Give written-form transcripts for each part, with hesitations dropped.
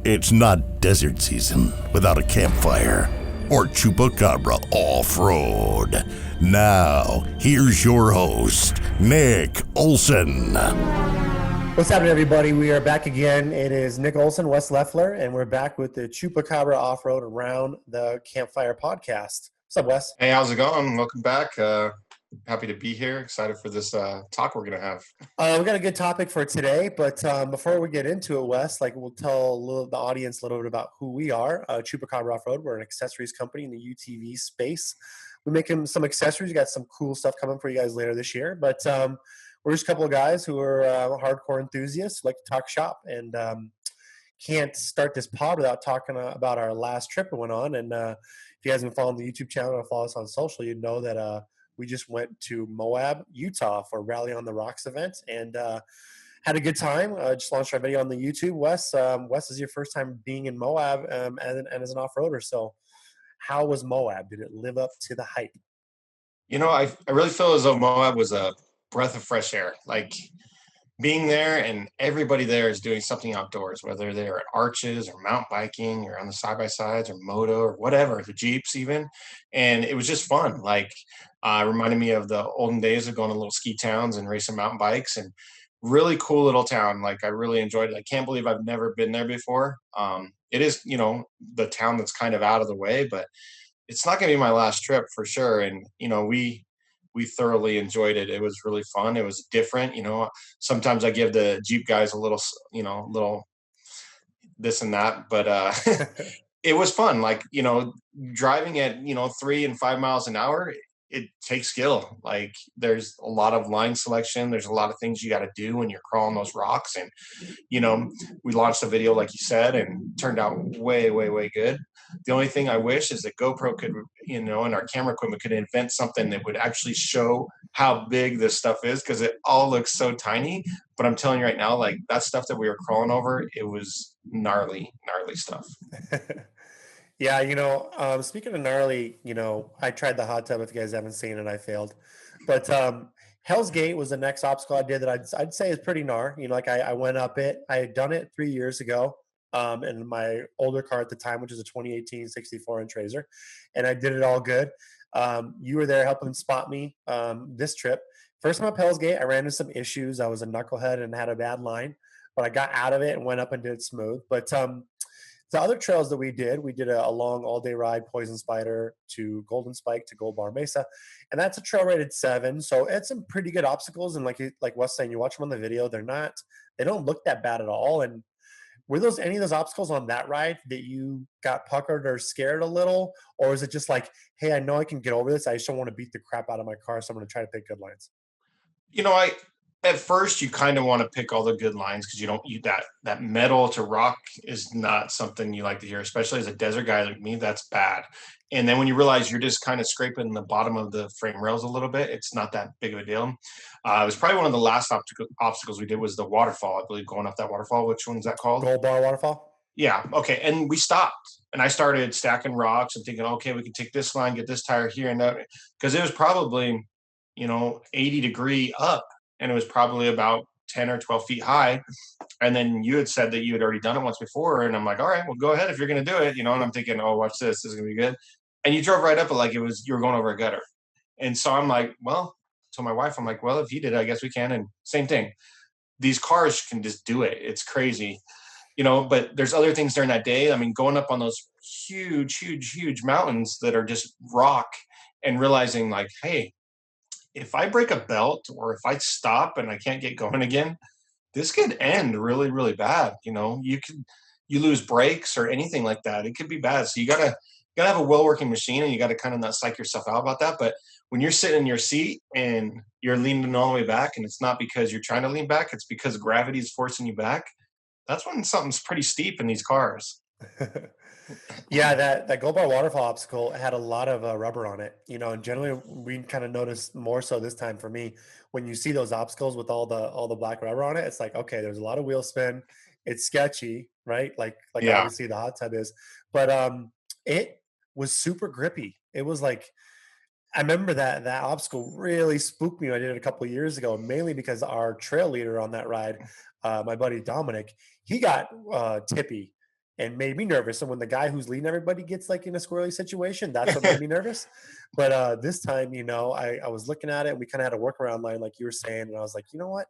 It's not desert season without a campfire or Chupacabra Offroad. Now, here's your host, Nick Olson. What's happening, everybody? We are back again. It is Nick Olson, Wes Leffler, and we're back with the Chupacabra Offroad Around the Campfire podcast. What's up, Wes? Hey, how's it going? Welcome back. Happy to be here. Excited for this talk we're going to have. We got a good topic for today, but before we get into it, Wes, we'll tell the audience a little bit about who we are. Chupacabra Offroad, we're an accessories company in the UTV space. We make some accessories. We got some cool stuff coming for you guys later this year, but we're just a couple of guys who are hardcore enthusiasts, who like to talk shop, and can't start this pod without talking about our last trip we went on. And if you guys have been following the YouTube channel or follow us on social, you'd know that we just went to Moab, Utah for Rally on the Rocks event and had a good time. Just launched our video on the YouTube. Wes, this is your first time being in Moab and as an off-roader. So how was Moab? Did it live up to the hype? You know, I really feel as though Moab was a breath of fresh air. Like being there and everybody there is doing something outdoors, whether they're at arches or mountain biking or on the side-by-sides or moto or whatever, the Jeeps even. And it was just fun. Reminded me of the olden days of going to little ski towns and racing mountain bikes, and really cool little town. I really enjoyed it. I can't believe I've never been there before. It is, the town that's kind of out of the way, but it's not going to be my last trip for sure. And, we thoroughly enjoyed it. It was really fun. It was different. Sometimes I give the Jeep guys a little, little this and that, but it was fun. Driving at, 3 and 5 miles an hour, it takes skill. There's a lot of line selection. There's a lot of things you got to do when you're crawling those rocks. And, we launched a video, like you said, and turned out way, way, way good. The only thing I wish is that GoPro could, and our camera equipment could invent something that would actually show how big this stuff is, because it all looks so tiny. But I'm telling you right now, that stuff that we were crawling over, it was gnarly, gnarly stuff. Yeah, speaking of gnarly, I tried the hot tub. If you guys haven't seen it, I failed. But Hell's Gate was the next obstacle I did that I'd say is pretty gnar. I went up it. I had done it 3 years ago in my older car at the time, which is a 2018 64-inch Razor, and I did it all good. You were there helping spot me this trip. First time up Hell's Gate, I ran into some issues. I was a knucklehead and had a bad line, but I got out of it and went up and did it smooth. But the other trails that we did a long all-day ride, Poison Spider to Golden Spike to Gold Bar Mesa, and that's a trail rated 7. So it's some pretty good obstacles. And like Wes saying, you watch them on the video, they don't look that bad at all. And were those any of those obstacles on that ride that you got puckered or scared a little, or is it just hey, I know I can get over this, I just don't want to beat the crap out of my car, so I'm going to try to pick good lines? At first you kind of want to pick all the good lines, because you don't that metal to rock is not something you like to hear, especially as a desert guy like me. That's bad. And then when you realize you're just kind of scraping the bottom of the frame rails a little bit, it's not that big of a deal. It was probably one of the last obstacles we did was the waterfall, I believe, going up that waterfall. Which one's that called? Gold Bar Waterfall. Yeah. Okay. And we stopped and I started stacking rocks and thinking, okay, we can take this line, get this tire here and that, because it was probably, 80-degree up. And it was probably about 10 or 12 feet high. And then you had said that you had already done it once before. And I'm like, all right, well, go ahead if you're going to do it. And I'm thinking, oh, watch this. This is going to be good. And you drove right up it you were going over a gutter. And so I'm like, well, to my wife, I'm like, well, if he did it, I guess we can. And same thing. These cars can just do it. It's crazy. But there's other things during that day. I mean, going up on those huge, huge, huge mountains that are just rock and realizing hey, if I break a belt or if I stop and I can't get going again, this could end really, really bad. You lose brakes or anything like that. It could be bad. So you gotta have a well-working machine, and you gotta kind of not psych yourself out about that. But when you're sitting in your seat and you're leaning all the way back, and it's not because you're trying to lean back, it's because gravity is forcing you back. That's when something's pretty steep in these cars. Yeah, that Gold Bar Waterfall obstacle had a lot of rubber on it, and generally we kind of noticed more so this time for me, when you see those obstacles with all the black rubber on it, it's okay, there's a lot of wheel spin, it's sketchy, right? Yeah. Obviously the hot tub is, but it was super grippy. It was I remember that obstacle really spooked me when I did it a couple of years ago, mainly because our trail leader on that ride, my buddy Dominic, he got tippy and made me nervous. And when the guy who's leading everybody gets like in a squirrely situation, that's what made me nervous. But this time, I was looking at it. We kind of had a workaround line, like you were saying, and I was like, you know what?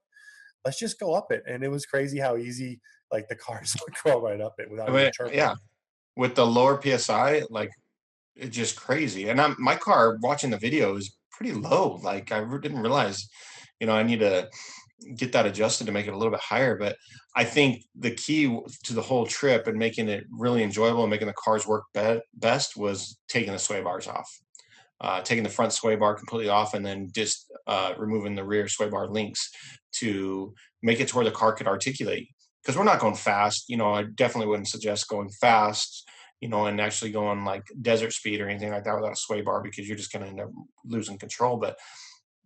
Let's just go up it. And it was crazy how easy like the cars would go right up it without I even mean, chirping. yeah, with the lower PSI, like it's just crazy. And my car watching the video is pretty low. Like didn't realize, I need to get that adjusted to make it a little bit higher. But I think the key to the whole trip and making it really enjoyable and making the cars work best was taking the sway bars off. Taking the front sway bar completely off and then just removing the rear sway bar links to make it to where the car could articulate. Because we're not going fast. I definitely wouldn't suggest going fast, and actually going like desert speed or anything like that without a sway bar, because you're just going to end up losing control. But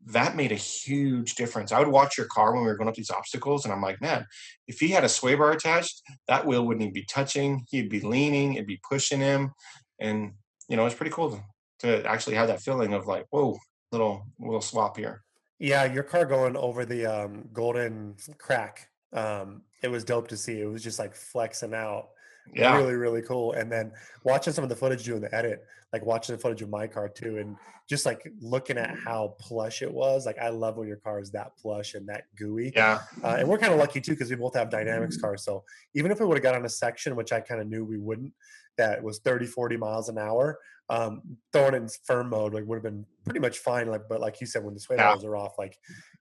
that made a huge difference. I would watch your car when we were going up these obstacles, and I'm like, man, if he had a sway bar attached, that wheel wouldn't even be touching. He'd be leaning, it'd be pushing him. And, it's pretty cool to actually have that feeling of like, whoa, little swap here. Yeah, your car going over the golden crack. It was dope to see. It was just like flexing out. Yeah. Really, really cool. And then watching some of the footage doing the edit, like watching the footage of my car too, and just like looking at how plush it was. Like I love when your car is that plush and that gooey. Yeah. And we're kind of lucky too, because we both have dynamics cars. So even if we would have got on a section, which I kind of knew we wouldn't, that was 30, 40 miles an hour, throwing it in firm mode like would have been pretty much fine. Like, but like you said, when the sway bars are off, like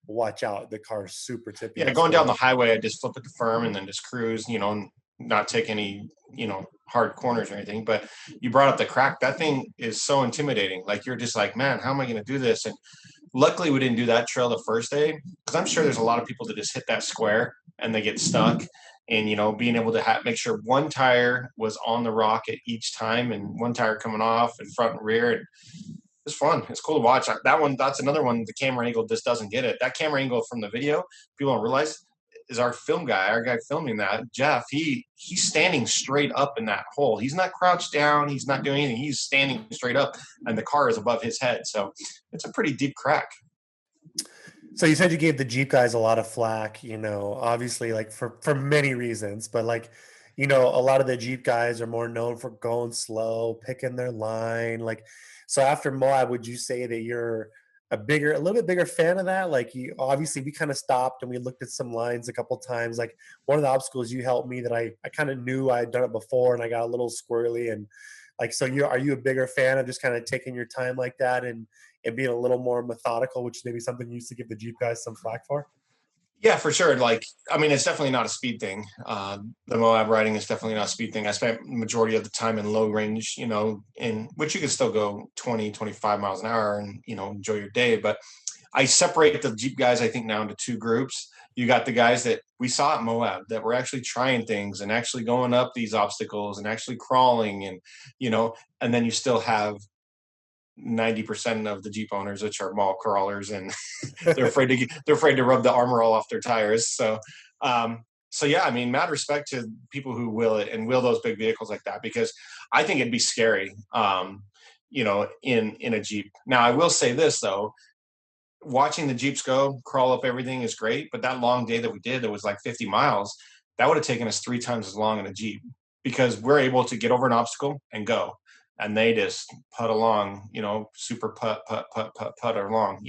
watch out, the car's super tippy. Yeah, going down the highway, I just flip it to firm and then just cruise, and not take any, hard corners or anything. But you brought up the crack. That thing is so intimidating. Like you're just like, man, how am I going to do this? And luckily we didn't do that trail the first day, because I'm sure there's a lot of people that just hit that square and they get stuck. And, being able to make sure one tire was on the rock at each time and one tire coming off in front and rear. And it's fun. It's cool to watch. That's another one. The camera angle just doesn't get it. That camera angle from the video, people don't realize, is our guy filming that, Jeff. He's standing straight up in that hole. He's not crouched down. He's not doing anything. He's standing straight up, and the car is above his head. So it's a pretty deep crack. So you said you gave the Jeep guys a lot of flack, obviously like for many reasons, but like, a lot of the Jeep guys are more known for going slow, picking their line. Like, so after Moab, would you say that you're a little bit bigger fan of that? Like obviously we kind of stopped and we looked at some lines a couple times. Like one of the obstacles you helped me that I kind of knew I had done it before and I got a little squirrely, and like, so are you a bigger fan of just kind of taking your time like that and being a little more methodical, which is maybe something you used to give the Jeep guys some flack for? Yeah, for sure. Like, I mean, it's definitely not a speed thing. The Moab riding is definitely not a speed thing. I spent the majority of the time in low range, in which you can still go 20, 25 miles an hour and, enjoy your day. But I separate the Jeep guys, I think, now into two groups. You got the guys that we saw at Moab that were actually trying things and actually going up these obstacles and actually crawling and, and then you still have 90% of the Jeep owners, which are mall crawlers, and they're afraid to rub the armor all off their tires. So yeah, I mean, mad respect to people who will it and will those big vehicles like that, because I think it'd be scary, in a Jeep. Now, I will say this though, watching the Jeeps go crawl up everything is great, but that long day that we did, that was like 50 miles, that would have taken us 3 times as long in a Jeep, because we're able to get over an obstacle and go. And they just putt along, super putt along,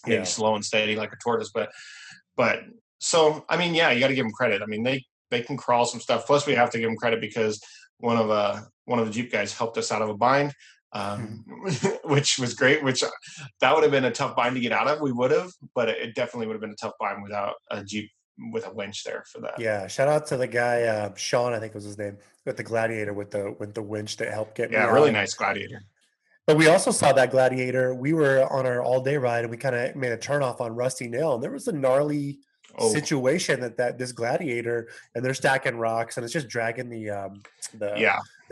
maybe slow and steady like a tortoise. But so, I mean, yeah, you got to give them credit. I mean, they can crawl some stuff. Plus, we have to give them credit because one of the Jeep guys helped us out of a bind, which was great. Which that would have been a tough bind to get out of. We would have, but it definitely would have been a tough bind without a Jeep with a winch there for that. Yeah, shout out to the guy Sean, I think was his name, with the Gladiator with the winch that helped get me out. Really nice Gladiator. But we also saw that Gladiator. We were on our all-day ride and we kind of made a turnoff on Rusty Nail, and there was a gnarly situation that this Gladiator, and they're stacking rocks and it's just dragging the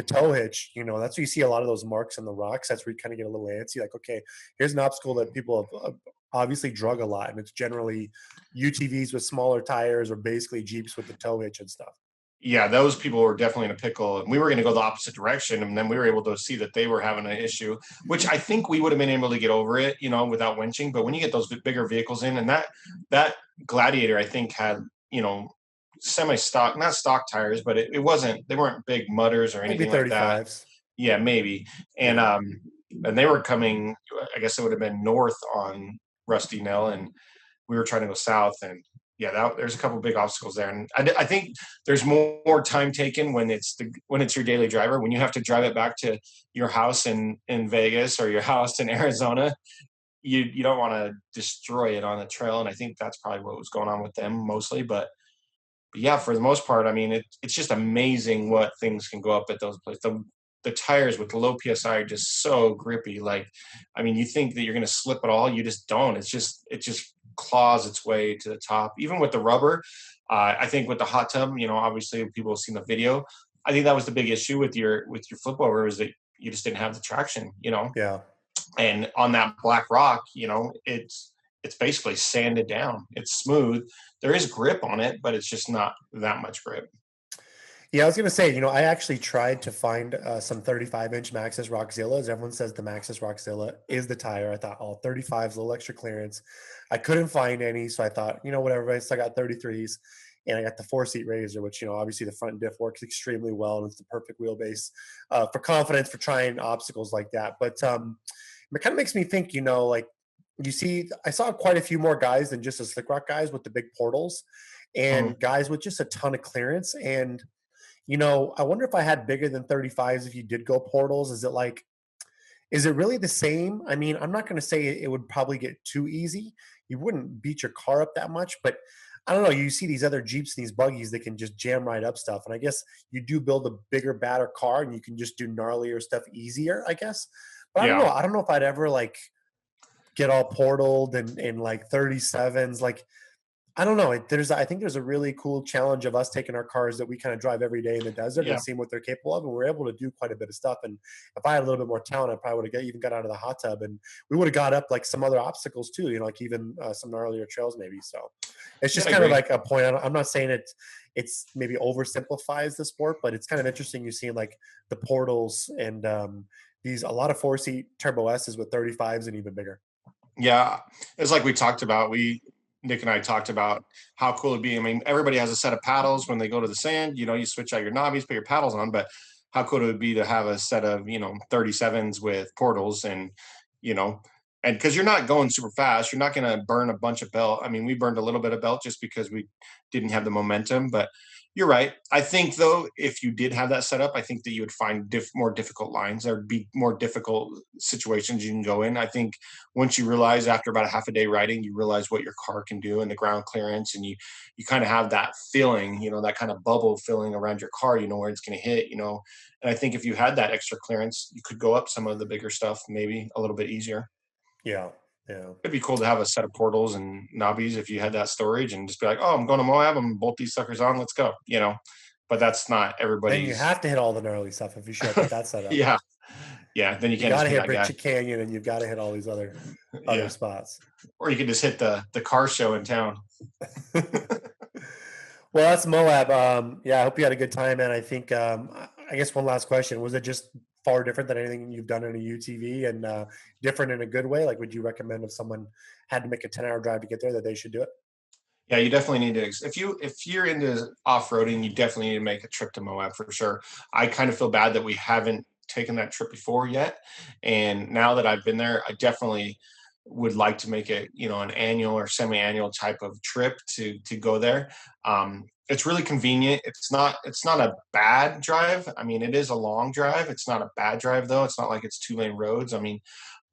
tow hitch. That's where you see a lot of those marks in the rocks. That's where you kind of get a little antsy, like, okay, here's an obstacle that people have obviously drug a lot, and it's generally UTVs with smaller tires or basically Jeeps with the tow hitch and stuff. Yeah, those people were definitely in a pickle, and we were going to go the opposite direction, and then we were able to see that they were having an issue, which I think we would have been able to get over it, without winching. But when you get those bigger vehicles in, and that Gladiator, I think, had, semi-stock, not stock tires, but it wasn't, they weren't big mudders or Maybe anything like that. 35s. Yeah, maybe. And they were coming, I guess it would have been north on Rusty Nail, and we were trying to go south, and yeah, there's a couple of big obstacles there. And I think there's more time taken when it's your daily driver, when you have to drive it back to your house in Vegas or your house in Arizona. You don't want to destroy it on the trail, and I think that's probably what was going on with them mostly. But yeah, for the most part, I mean, it's just amazing what things can go up at those places. The tires with the low PSI are just so grippy. Like, I mean, you think that you're going to slip at all, you just don't. It just claws its way to the top. Even with the rubber, I think with the hot tub, obviously people have seen the video. I think that was the big issue with your flip over, is that you just didn't have the traction. Yeah. And on that black rock, it's basically sanded down. It's smooth. There is grip on it, but it's just not that much grip. Yeah, I was going to say, I actually tried to find some 35-inch Maxxis Rockzillas. Everyone says the Maxxis Rockzilla is the tire. I thought, 35s, a little extra clearance. I couldn't find any, so I thought, whatever. So I got 33s, and I got the 4-seat Razor, which, obviously the front diff works extremely well, and it's the perfect wheelbase for confidence for trying obstacles like that. But it kind of makes me think, like, you see, I saw quite a few more guys than just the Slick Rock guys with the big portals, and guys with just a ton of clearance. And I wonder if I had bigger than 35s if you did go portals. Is it really the same? I mean, I'm not going to say it would probably get too easy. You wouldn't beat your car up that much, but I don't know. You see these other Jeeps, these buggies that can just jam right up stuff. And I guess you do build a bigger, badder car and you can just do gnarlier stuff easier, I guess. But I don't know. I don't know if I'd ever get all portaled and like 37s. Like, I don't know. I think there's a really cool challenge of us taking our cars that we kind of drive every day in the desert and seeing what they're capable of. And we're able to do quite a bit of stuff. And if I had a little bit more talent, I probably would have even got out of the hot tub, and we would have got up like some other obstacles too, like even some gnarlier trails maybe. So it's just kind of like a point. I'm not saying it's maybe oversimplifies the sport, but it's kind of interesting. You see like the portals and a lot of 4-seat Turbo S's with 35s and even bigger. Yeah. It's like we talked about, Nick and I talked about how cool it'd be. I mean, everybody has a set of paddles when they go to the sand. You switch out your knobbies, put your paddles on, but how cool it would be to have a set of 37s with portals, and because you're not going super fast, you're not going to burn a bunch of belt. I mean, we burned a little bit of belt just because we didn't have the momentum, but you're right. I think though, if you did have that set up, I think that you would find more difficult lines. There'd be more difficult situations you can go in. I think once you realize after about a half a day riding, you realize what your car can do and the ground clearance, and you kind of have that feeling, that kind of bubble feeling around your car, where it's going to hit, and I think if you had that extra clearance, you could go up some of the bigger stuff maybe a little bit easier. Yeah. Yeah. It'd be cool to have a set of portals and knobbies if you had that storage, and just be like, oh, I'm going to Moab, I'm going to bolt these suckers on, let's go, but that's not everybody's. Then you have to hit all the gnarly stuff if you show up with that setup. Yeah. Then you can't got to hit Richie Canyon, and you've got to hit all these other spots. Or you could just hit the car show in town. Well, that's Moab. I hope you had a good time. And I think, I guess one last question, was it just far different than anything you've done in a UTV, and different in a good way? Like, would you recommend if someone had to make a 10-hour drive to get there that they should do it? Yeah, you definitely need to. If you're into off-roading, you definitely need to make a trip to Moab for sure. I kind of feel bad that we haven't taken that trip before yet, and now that I've been there, I definitely would like to make it, an annual or semi-annual type of trip to go there. It's really convenient. It's not a bad drive. I mean, it is a long drive. It's not a bad drive though. It's not like it's 2-lane roads. I mean,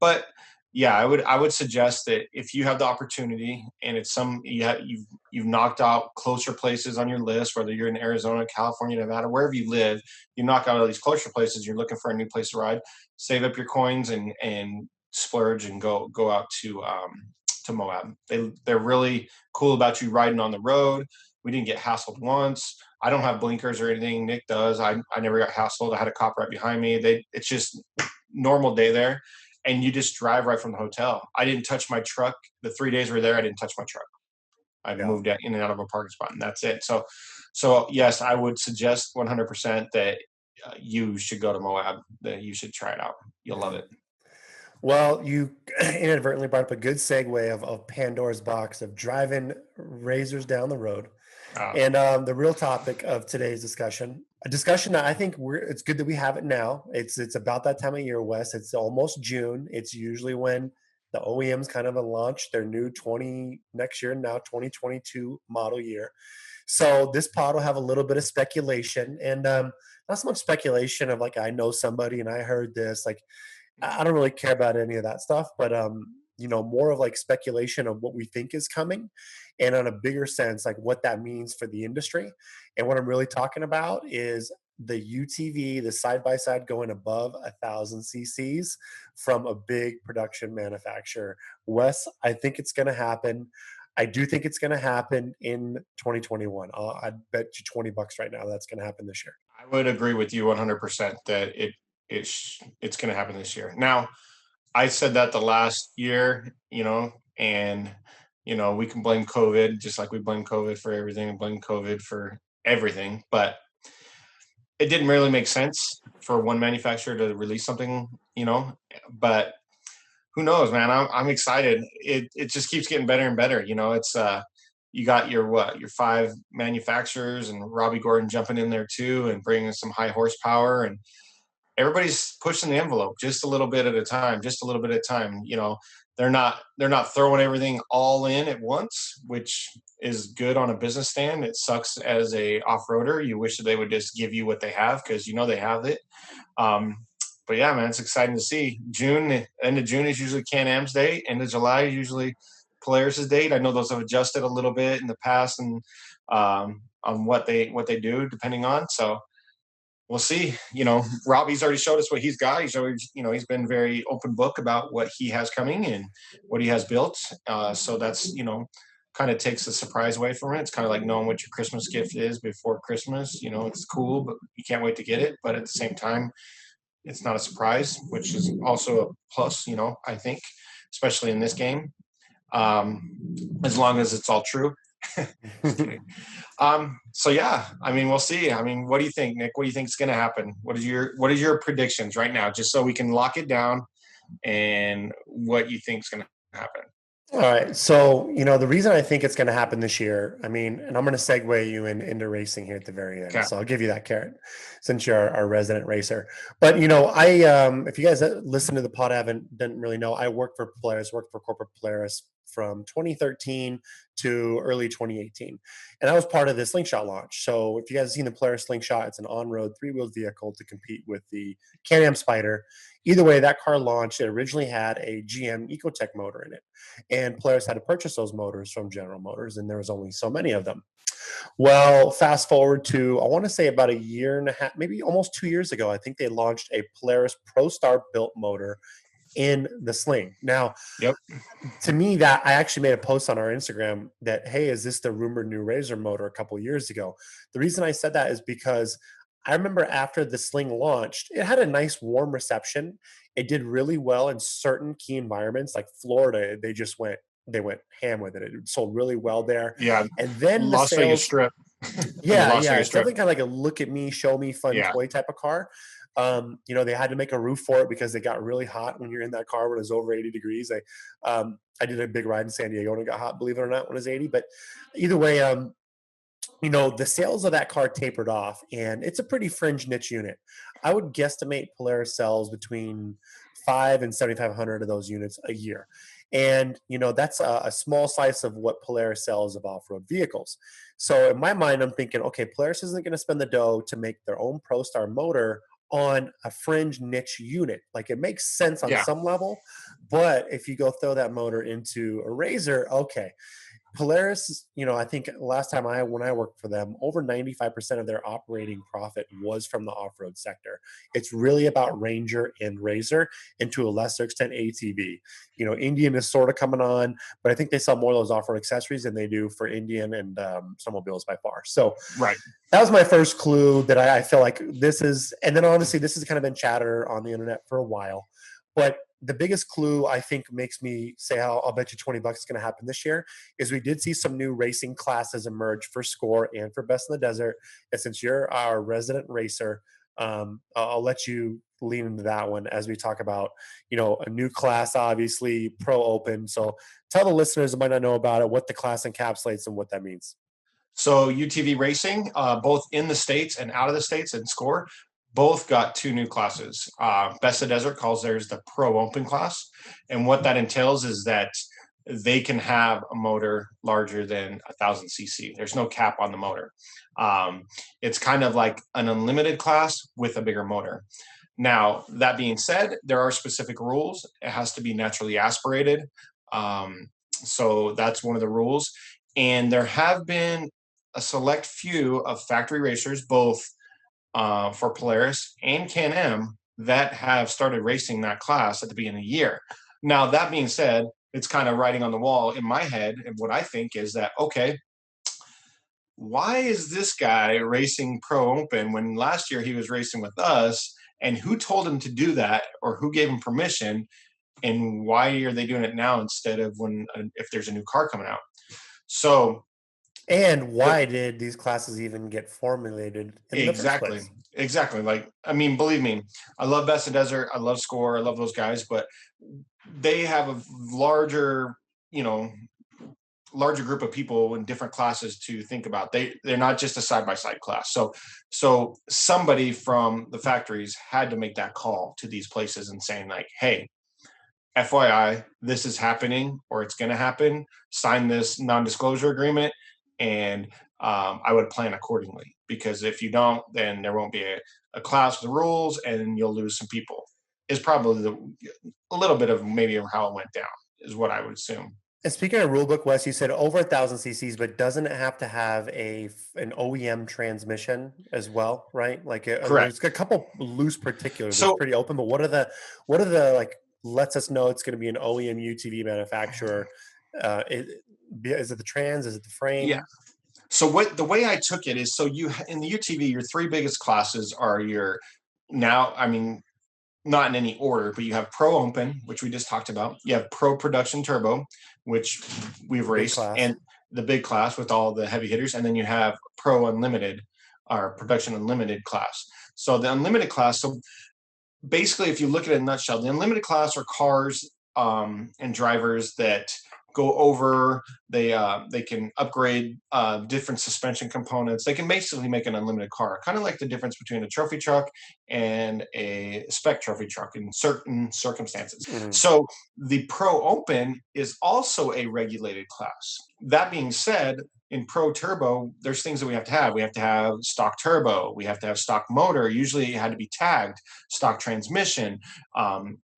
but yeah, I would suggest that if you have the opportunity and it's you've knocked out closer places on your list, whether you're in Arizona, California, Nevada, wherever you live, you knock out all these closer places, you're looking for a new place to ride, save up your coins and splurge and go out to Moab. They're really cool about you riding on the road. We didn't get hassled once. I don't have blinkers or anything. Nick does. I never got hassled. I had a cop right behind me. It's just normal day there. And you just drive right from the hotel. I didn't touch my truck. The 3 days we were there, I didn't touch my truck. I moved in and out of a parking spot, and that's it. So yes, I would suggest 100% that you should go to Moab, that you should try it out. You'll love it. Well, you inadvertently brought up a good segue of Pandora's box of driving razors down the road. And the real topic of today's discussion, a discussion that I think it's good that we have it now. It's about that time of year, Wes. It's almost June. It's usually when the OEMs kind of launch their new next year, now 2022 model year. So this pod will have a little bit of speculation, and not so much speculation of like I know somebody and I heard this. Like I don't really care about any of that stuff, but more of like speculation of what we think is coming, and on a bigger sense, like what that means for the industry. And what I'm really talking about is the UTV, the side by side going above 1,000 cc's from a big production manufacturer. Wes, I think it's going to happen. I do think it's going to happen in 2021. I'd bet you $20 right now that's going to happen this year. I would agree with you 100% that it's going to happen this year. Now, I said that the last year, and we can blame COVID just like we blame COVID for everything and blame COVID for everything, but it didn't really make sense for one manufacturer to release something, but who knows, man? I'm excited. It just keeps getting better and better. It's you got your 5 manufacturers and Robbie Gordon jumping in there too and bringing some high horsepower, and everybody's pushing the envelope just a little bit at a time, they're not throwing everything all in at once, which is good on a business stand. It sucks as a off-roader. You wish that they would just give you what they have because they have it. But yeah, man, it's exciting to see. End of June is usually Can-Am's date. End of July is usually Polaris' date. I know those have adjusted a little bit in the past and on what they do depending on. So we'll see. Robbie's already showed us what he's got. He's always, he's been very open book about what he has coming and what he has built. So that's, kind of takes the surprise away from it. It's kind of like knowing what your Christmas gift is before Christmas. It's cool, but you can't wait to get it. But at the same time, it's not a surprise, which is also a plus, I think, especially in this game, as long as it's all true. So yeah, we'll see. What do you think, Nick? What do you think is going to happen? What is your predictions right now, just so we can lock it down, and what you think is going to happen? All right. So, the reason I think it's going to happen this year, and I'm going to segue you into racing here at the very end. Okay. So I'll give you that carrot since you're our resident racer. But, if you guys listen to the pod, didn't really know, I worked for corporate Polaris from 2013 to early 2018. And I was part of the Slingshot launch. So if you guys have seen the Polaris Slingshot, it's an on-road 3-wheeled vehicle to compete with the Can-Am Spyder. Either way, that car launched. It originally had a GM Ecotec motor in it. And Polaris had to purchase those motors from General Motors, and there was only so many of them. Well, fast forward to, I want to say about a year and a half, maybe almost 2 years ago, I think they launched a Polaris ProStar built motor in the Sling. Now, yep. To me, that I actually made a post on our Instagram that, hey, is this the rumored new Razor motor a couple of years ago? The reason I said that is because I remember after the Sling launched, it had a nice warm reception. It did really well in certain key environments like Florida. They went ham with it. It sold really well there. Yeah. And then Las Vegas Strip. Yeah. It's definitely kind of like a look at me, show me fun toy type of car. They had to make a roof for it because it got really hot when you're in that car when it was over 80 degrees. I did a big ride in San Diego and it got hot, believe it or not, when it was 80. But either way, the sales of that car tapered off, and it's a pretty fringe niche unit. I would guesstimate Polaris sells between 5 and 7,500 of those units a year. And, that's a small slice of what Polaris sells of off-road vehicles. So in my mind, I'm thinking, okay, Polaris isn't going to spend the dough to make their own ProStar motor on a fringe niche unit. Like it makes sense on some level, but if you go throw that motor into a Razor, okay. Polaris, I think last time when I worked for them, over 95% of their operating profit was from the off-road sector. It's really about Ranger and Razor, and to a lesser extent ATV. Indian is sort of coming on, but I think they sell more of those off-road accessories than they do for Indian and snowmobiles by far. So right. That was my first clue that I feel like this is, and then honestly, this has kind of been chatter on the internet for a while, but the biggest clue I think makes me say, I'll bet you $20 is going to happen this year is we did see some new racing classes emerge for Score and for Best in the Desert. And since you're our resident racer, I'll let you lean into that one as we talk about, a new class, obviously Pro Open. So tell the listeners who might not know about it, what the class encapsulates and what that means. So UTV racing, both in the States and out of the States and SCORE, both got 2 new classes. Best of Desert calls theirs the Pro Open class. And what that entails is that they can have a motor larger than 1,000 cc. There's no cap on the motor. It's kind of like an unlimited class with a bigger motor. Now, that being said, there are specific rules. It has to be naturally aspirated. So that's one of the rules. And there have been a select few of factory racers, both for Polaris and Can-Am, that have started racing that class at the beginning of the year. Now, that being said, it's kind of writing on the wall in my head. And what I think is that, okay, why is this guy racing Pro Open when last year he was racing with us? And who told him to do that, or who gave him permission? And why are they doing it now instead of if there's a new car coming out? So, and why did these classes even get formulated in the first place? Exactly. Like, I mean, believe me, I love Best of Desert. I love SCORE. I love those guys, but they have a larger group of people in different classes to think about. They're not just a side-by-side class. So somebody from the factories had to make that call to these places and saying like, hey, FYI, this is happening, or it's going to happen. Sign this non-disclosure agreement, and I would plan accordingly. Because if you don't, then there won't be a class with rules, and you'll lose some people. Is probably a little bit of maybe how it went down, is what I would assume. And speaking of rulebook, Wes, you said over 1,000 cc's, but doesn't it have to have an OEM transmission as well, right? Like, Correct. There's a couple loose particulars. It's pretty open, but what are the like? Lets us know it's going to be an OEM UTV manufacturer. Is it the trans? Is it the frame? Yeah. So the way I took it is, so you in the UTV, your 3 biggest classes are not in any order, but you have Pro Open, which we just talked about. You have Pro Production Turbo, which we've raced, and the big class with all the heavy hitters. And then you have Pro Unlimited, or Production Unlimited class. So the Unlimited class, so basically, if you look at it in a nutshell, the Unlimited class are cars and drivers that go over. They can upgrade different suspension components. They can basically make an unlimited car, kind of like the difference between a trophy truck and a spec trophy truck in certain circumstances. Mm-hmm. So the Pro Open is also a regulated class. That being said, in Pro Turbo, there's things that we have to have. We have to have stock turbo. We have to have stock motor. Usually it had to be tagged, stock transmission.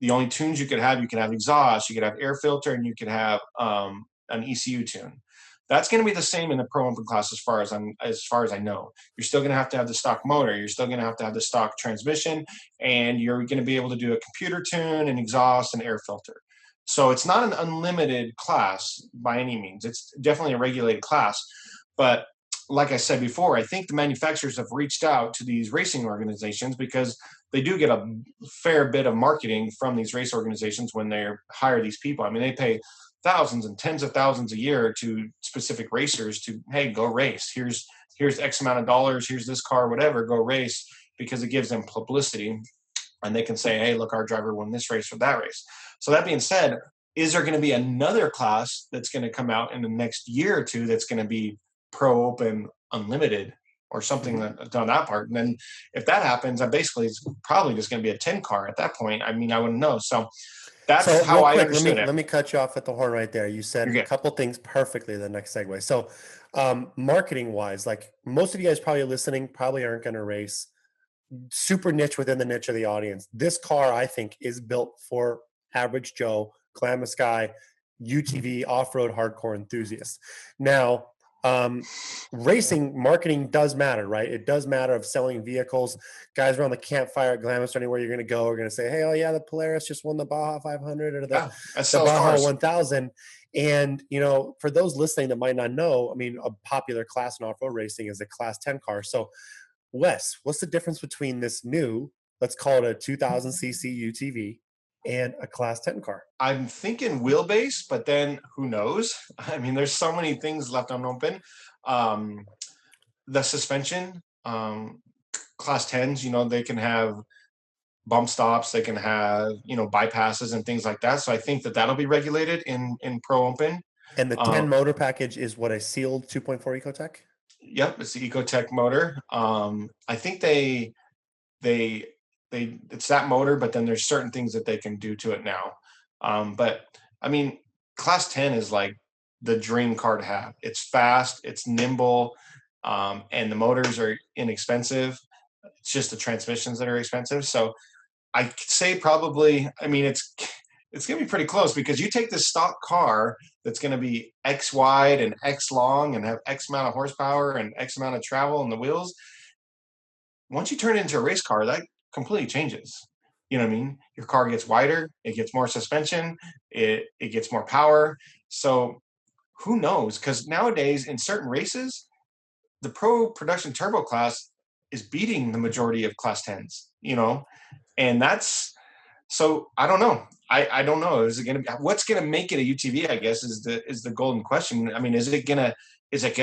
The only tunes you could have exhaust, you could have air filter, and you could have an ECU tune. That's going to be the same in the Pro Open class as far as I know. You're still going to have the stock motor. You're still going to have the stock transmission, and you're going to be able to do a computer tune, and exhaust, and air filter. So it's not an unlimited class by any means. It's definitely a regulated class. But like I said before, I think the manufacturers have reached out to these racing organizations because they do get a fair bit of marketing from these race organizations when they hire these people. I mean, they pay thousands and tens of thousands a year to specific racers to, hey, go race. Here's X amount of dollars. Here's this car, whatever, go race, because it gives them publicity. And they can say, hey, look, our driver won this race or that race. So that being said, is there going to be another class that's going to come out in the next year or two that's going to be Pro Open Unlimited or something on that part? And then if that happens, it's probably just going to be a 10 car at that point. I mean, I wouldn't know. So that's how I understood it. Let me cut you off at the horn right there. You said a couple things perfectly, the next segue. So marketing wise, like most of you guys probably listening probably aren't going to race. Super niche within the niche of the audience. This car, I think, is built for average Joe, glamorous guy, UTV, off-road, hardcore enthusiast. Now, racing marketing does matter, right? It does matter of selling vehicles. Guys around the campfire at Glamis or anywhere you're going to go are going to say, hey, oh yeah, the Polaris just won the Baja 500 or the Baja 1000. And, for those listening that might not know, I mean, a popular class in off-road racing is a class 10 car. So Wes, what's the difference between this new, let's call it a 2000 cc UTV, and a class 10 car? I'm thinking wheelbase, but then who knows? I mean, there's so many things left unopened. The suspension, class 10s, they can have bump stops, they can have, bypasses and things like that. So I think that'll be regulated in Pro Open. And the 10 motor package is what, a sealed 2.4 Ecotec? Yep, it's the Ecotech motor. I think they it's that motor, but then there's certain things that they can do to it now. But I mean, class 10 is like the dream car to have. It's fast, it's nimble, and the motors are inexpensive. It's just the transmissions that are expensive. So I could say probably, I mean, it's gonna be pretty close because you take this stock car that's gonna be X wide and X long and have X amount of horsepower and X amount of travel on the wheels. Once you turn it into a race car, that completely changes. You know what I mean? Your car gets wider, it gets more suspension, it gets more power. So who knows? Because nowadays in certain races, the pro production turbo class is beating the majority of class 10s, and that's so I don't know. I don't know. Is it going to be what's going to make it a UTV? I guess is the golden question. I mean, is it gonna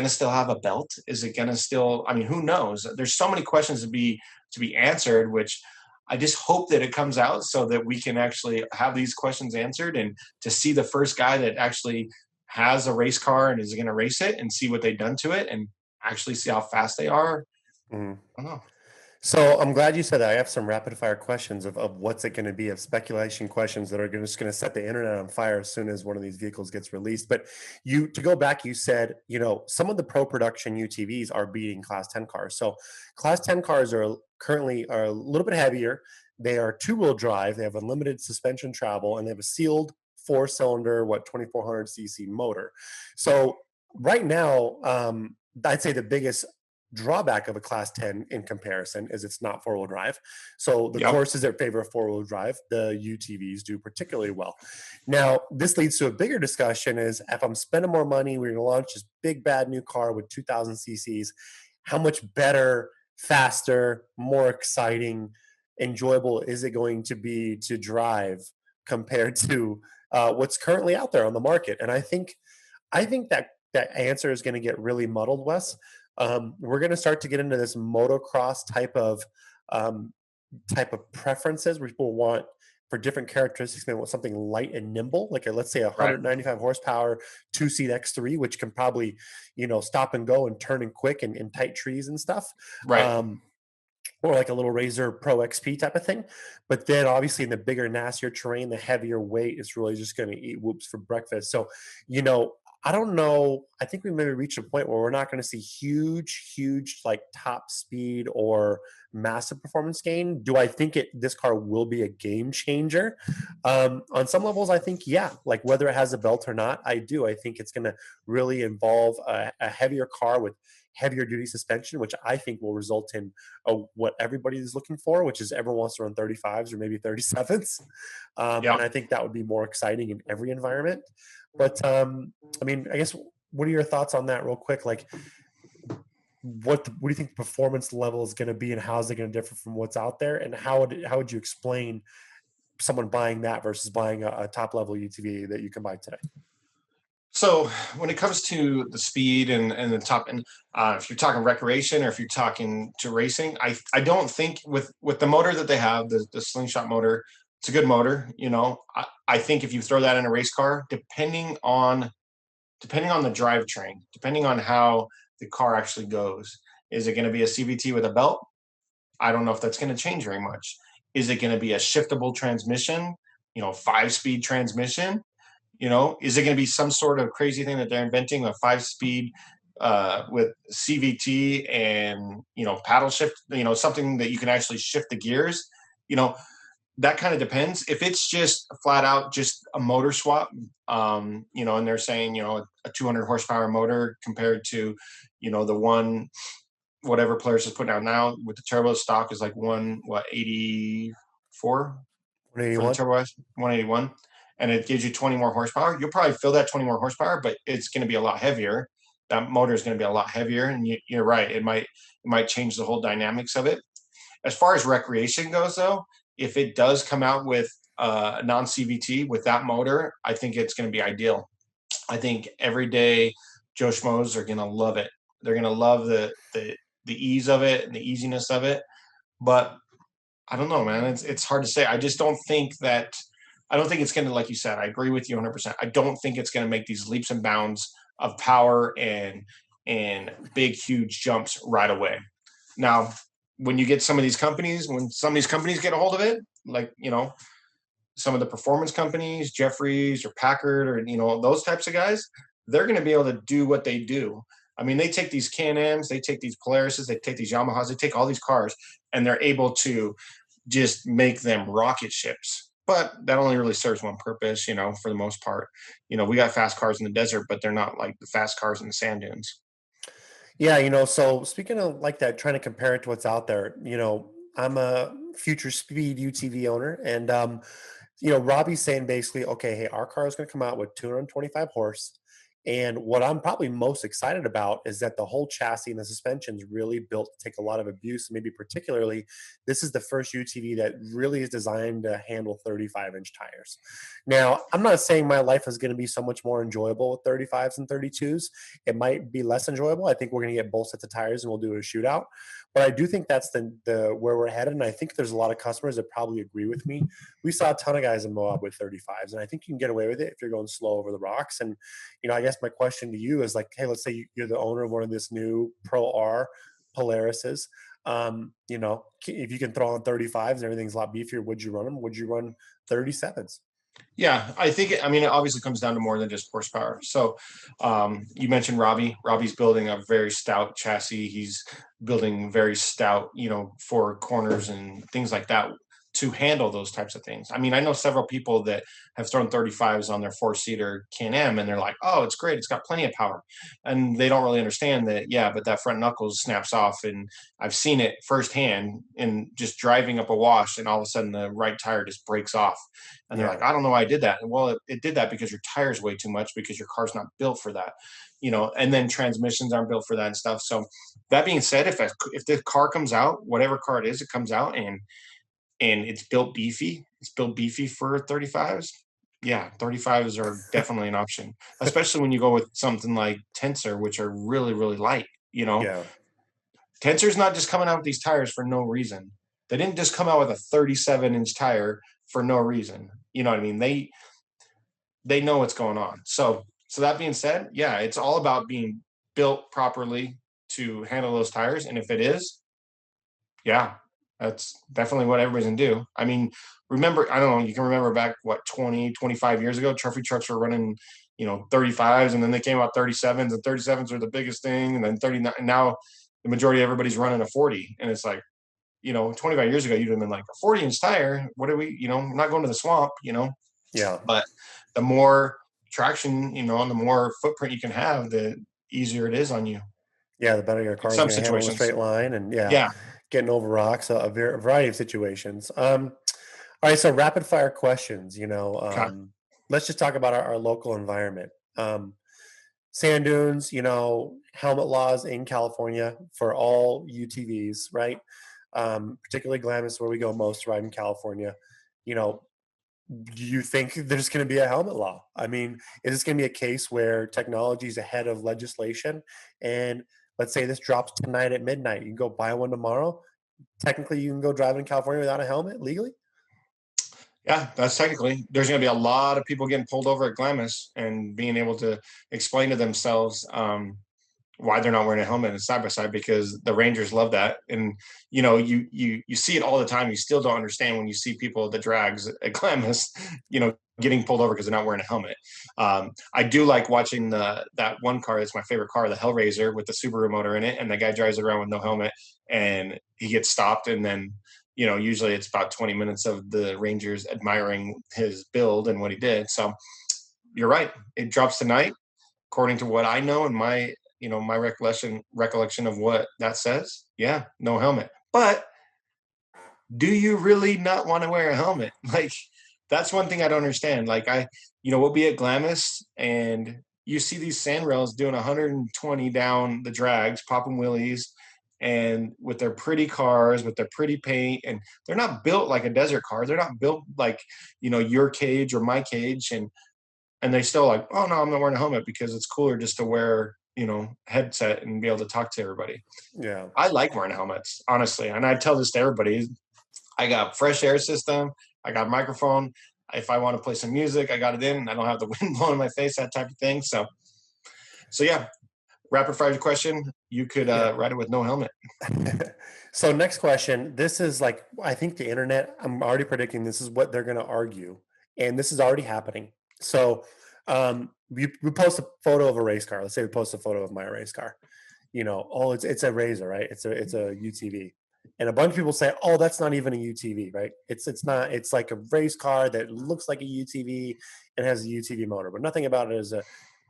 still have a belt? Is it gonna still? I mean, who knows? There's so many questions to be answered, which I just hope that it comes out so that we can actually have these questions answered and to see the first guy that actually has a race car and is going to race it and see what they've done to it and actually see how fast they are. Mhm. I don't know. So I'm glad you said that. I have some rapid fire questions of what's it going to be, of speculation questions that are just going to set the internet on fire as soon as one of these vehicles gets released. But to go back, you said, some of the pro production UTVs are beating class 10 cars. So class 10 cars are currently a little bit heavier. They are two-wheel drive. They have unlimited suspension travel, and they have a sealed four-cylinder, 2,400 cc motor. So right now, I'd say the biggest drawback of a class 10 in comparison is it's not four-wheel drive. So the Yep. courses that favor four-wheel drive, the UTVs do particularly well. Now, this leads to a bigger discussion is if I'm spending more money, we're going to launch this big bad new car with 2000 cc's, how much better, faster, more exciting, enjoyable is it going to be to drive compared to what's currently out there on the market? And I think that answer is going to get really muddled, Wes. We're going to start to get into this motocross um, type of preferences where people want for different characteristics. They want something light and nimble, like let's say a Right. 195 horsepower two-seat X3, which can probably stop and go and turn and quick and in tight trees and stuff. Right. Or like a little Razor Pro XP type of thing. But then obviously in the bigger, nastier terrain, the heavier weight is really just going to eat whoops for breakfast. So, I don't know. I think we maybe reached a point where we're not going to see huge, like top speed or massive performance gain. Do I think this car will be a game changer? On some levels, I think, yeah, like whether it has a belt or not, I do. I think it's going to really involve a heavier car with heavier duty suspension, which I think will result in what everybody is looking for, which is everyone wants to run 35s or maybe 37s. Yep. And I think that would be more exciting in every environment. But I mean, I guess, what are your thoughts on that real quick? Like, what do you think the performance level is going to be and how is it going to differ from what's out there? And how would you explain someone buying that versus buying a top level UTV that you can buy today? So when it comes to the speed and the top, and if you're talking recreation or if you're talking to racing, I don't think with the motor that they have, the slingshot motor, it's a good motor. I think if you throw that in a race car, depending on the drivetrain, depending on how the car actually goes, is it going to be a CVT with a belt? I don't know if that's going to change very much. Is it going to be a shiftable transmission? 5-speed transmission? Is it going to be some sort of crazy thing that they're inventing, a 5-speed with CVT and paddle shift? Something that you can actually shift the gears. That kind of depends. If it's just flat out just a motor swap, and they're saying a 200 horsepower motor compared to the one whatever Polaris is putting out now with the turbo stock is like 84 for the 181. turbo S, 181, and it gives you 20 more horsepower. You'll probably feel that 20 more horsepower, but it's going to be a lot heavier. That motor is going to be a lot heavier, and you're right. It might change the whole dynamics of it. As far as recreation goes, though, if it does come out with a non CVT with that motor, I think it's going to be ideal. I think everyday Joe Schmoes are going to love it. They're going to love the ease of it and the easiness of it. But I don't know, man. It's hard to say. I just don't think that. I don't think it's going to, like you said. I agree with you 100%. I don't think it's going to make these leaps and bounds of power and and big, huge jumps right away. Now, when some of these companies get a hold of it, like, some of the performance companies, Jeffries or Packard or, those types of guys, they're going to be able to do what they do. I mean, they take these Can-Ams, they take these Polarises, they take these Yamahas, they take all these cars, and they're able to just make them rocket ships. But that only really serves one purpose, for the most part. We got fast cars in the desert, but they're not like the fast cars in the sand dunes. Yeah, so speaking of like that, trying to compare it to what's out there, I'm a future Speed UTV owner, and Robbie's saying basically, okay, hey, our car is going to come out with 225 horse. And what I'm probably most excited about is that the whole chassis and the suspension is really built to take a lot of abuse. Maybe particularly, this is the first UTV that really is designed to handle 35-inch tires. Now, I'm not saying my life is going to be so much more enjoyable with 35s and 32s. It might be less enjoyable. I think we're going to get both sets of tires and we'll do a shootout. But I do think that's the where we're headed. And I think there's a lot of customers that probably agree with me. We saw a ton of guys in Moab with 35s, and I think you can get away with it if you're going slow over the rocks. And, I guess my question to you is like, hey, let's say you're the owner of one of this new Pro R Polarises. If you can throw on 35s and everything's a lot beefier, would you run them? Would you run 37s? Yeah, I think it obviously comes down to more than just horsepower. So you mentioned Robbie. Robbie's building a very stout chassis. He's building very stout, for corners and things like that to handle those types of things. I mean, I know several people that have thrown 35s on their 4-seater Can-Am, and they're like, oh, it's great. It's got plenty of power. And they don't really understand that, yeah, but that front knuckles snaps off. And I've seen it firsthand in just driving up a wash, and all of a sudden the right tire just breaks off. And they're like, I don't know why I did that. And well, it did that because your tire's way too much, because your car's not built for that, and then transmissions aren't built for that and stuff. So that being said, if the car comes out, whatever car it is, it comes out and it's built beefy for 35s. Yeah, 35s are definitely an option, especially when you go with something like Tensor, which are really, really light. Yeah. Tensor's not just coming out with these tires for no reason. They didn't just come out with a 37-inch tire for no reason. You know what I mean? They know what's going on. So that being said, yeah, it's all about being built properly to handle those tires. And if it is, yeah, that's definitely what everybody's gonna do. I mean, remember, I don't know, you can remember back, 20, 25 years ago, trophy trucks were running, 35s, and then they came out 37s, and 37s were the biggest thing, and then 39, and now the majority of everybody's running a 40. And it's like, 25 years ago, you'd have been like, a 40-inch tire, what are we, I'm not going to the swamp, Yeah. But the more traction, and the more footprint you can have, the easier it is on you. Yeah, the better your In car's some going to handle a situations. straight line, and Yeah. getting over rocks, a variety of situations. All right, so rapid fire questions. Okay. Let's just talk about our local environment. Sand dunes, helmet laws in California for all UTVs, right? Particularly Glamis, where we go most to ride in California. Do you think there's going to be a helmet law? I mean, is this going to be a case where technology is ahead of legislation? And let's say this drops tonight at midnight. You can go buy one tomorrow. Technically, you can go drive in California without a helmet legally? Yeah, that's technically. There's going to be a lot of people getting pulled over at Glamis and being able to explain to themselves why they're not wearing a helmet and side by side, because the Rangers love that. And you see it all the time. You still don't understand when you see people at the drags at Glamis, getting pulled over because they're not wearing a helmet. I do like watching that one car. It's my favorite car, the Hellraiser with the Subaru motor in it, and the guy drives around with no helmet, and he gets stopped, and then usually it's about 20 minutes of the Rangers admiring his build and what he did. So you're right. It drops tonight, according to what I know and my my recollection of what that says. Yeah, no helmet. But do you really not want to wear a helmet? Like, that's one thing I don't understand. Like, we'll be at Glamis, and you see these sand rails doing 120 down the drags, popping wheelies, and with their pretty cars, with their pretty paint, and they're not built like a desert car. They're not built like, your cage or my cage. And they still like, oh no, I'm not wearing a helmet because it's cooler just to wear, headset and be able to talk to everybody. Yeah. I like wearing helmets, honestly. And I tell this to everybody. I got fresh air system. I got a microphone. If I want to play some music, I got it in. I don't have the wind blowing in my face, that type of thing. So yeah, rapid fire question, you could ride it with no helmet. So next question. This is like, I think the internet, I'm already predicting this is what they're going to argue. And this is already happening. So we post a photo of a race car. Let's say we post a photo of my race car. Oh, it's a Razor, right? It's a UTV. And a bunch of people say, oh, that's not even a UTV, right? It's not, it's like a race car that looks like a UTV and has a UTV motor, but nothing about it is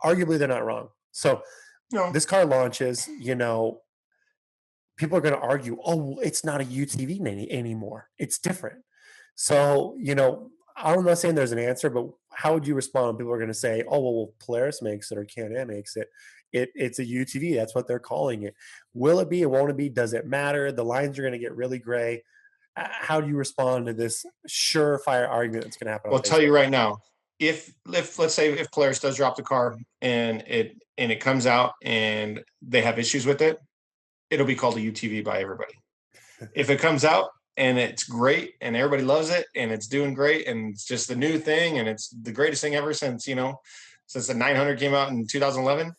arguably they're not wrong. So No. this car launches, people are going to argue, oh, it's not a UTV anymore. It's different. So, I'm not saying there's an answer, but how would you respond when people are going to say, oh, well, Polaris makes it or Can-Am makes it. It's a UTV. That's what they're calling it. Will it be? It won't it be? Does it matter? The lines are going to get really gray. How do you respond to this surefire argument that's going to happen? I'll tell you right now, if let's say if Polaris does drop the car and it comes out and they have issues with it, it'll be called a UTV by everybody. If it comes out and it's great and everybody loves it and it's doing great and it's just the new thing and it's the greatest thing ever since the 900 came out in 2011,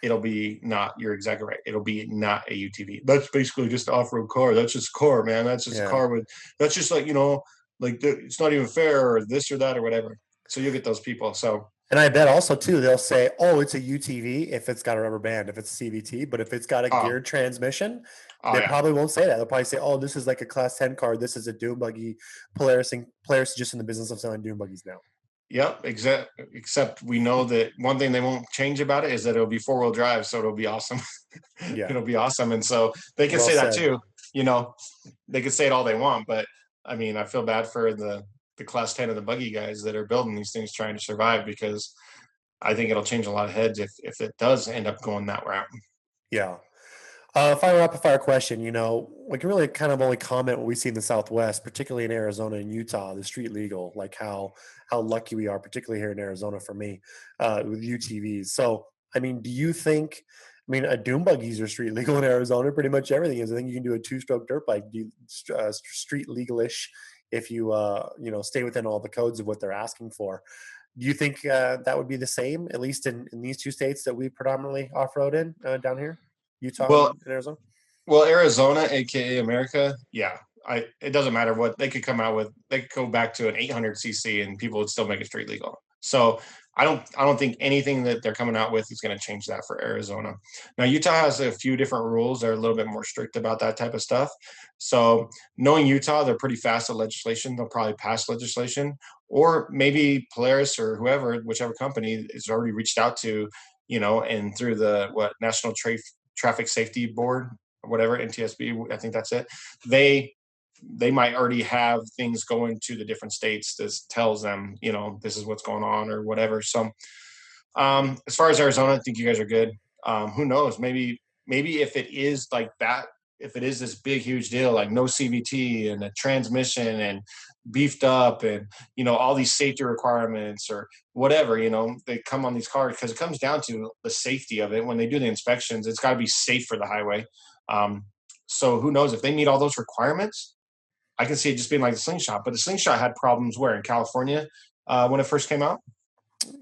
it'll be not. You're exactly right. It'll be not a UTV. That's basically just an off-road car. That's just a car, man. That's just a car with. That's just like it's not even fair or this or that or whatever. So you'll get those people. So. And I bet also too, they'll say, "Oh, it's a UTV if it's got a rubber band, if it's CVT, but if it's got a geared transmission, they probably won't say that. They'll probably say, "Oh, this is like a Class 10 car. This is a dune buggy." Polaris is just in the business of selling dune buggies now. Yep, except we know that one thing they won't change about it is that it'll be 4-wheel drive, so it'll be awesome. Yeah. It'll be awesome, and so they can say that too. They can say it all they want, but I mean, I feel bad for the Class 10 and the buggy guys that are building these things trying to survive, because I think it'll change a lot of heads if it does end up going that route. Yeah. Final rapid fire question. We can really kind of only comment what we see in the Southwest, particularly in Arizona and Utah, the street legal, like how lucky we are, particularly here in Arizona for me, with UTVs. So, I mean, do you think, a dune buggies are street legal in Arizona? Pretty much everything is. I think you can do a 2-stroke dirt bike, street legal-ish if you, stay within all the codes of what they're asking for. Do you think that would be the same, at least in these two states that we predominantly off-road in down here? Utah and Arizona? Well, Arizona, aka America, yeah. It doesn't matter what they could come out with. They could go back to an 800cc and people would still make it street legal. So I don't think anything that they're coming out with is going to change that for Arizona. Now, Utah has a few different rules that are a little bit more strict about that type of stuff. So knowing Utah, they're pretty fast at legislation. They'll probably pass legislation, or maybe Polaris or whichever company has already reached out to, and through the National Traffic Safety Board or whatever, NTSB, I think that's it. They might already have things going to the different states that tells them, this is what's going on or whatever. So as far as Arizona, I think you guys are good. Who knows? Maybe if it is like that, if it is this big, huge deal, like no CVT and a transmission and beefed up and, all these safety requirements or whatever, they come on these cars, because it comes down to the safety of it. When they do the inspections, it's got to be safe for the highway. So who knows if they meet all those requirements? I can see it just being like the Slingshot, but the Slingshot had problems where in California when it first came out.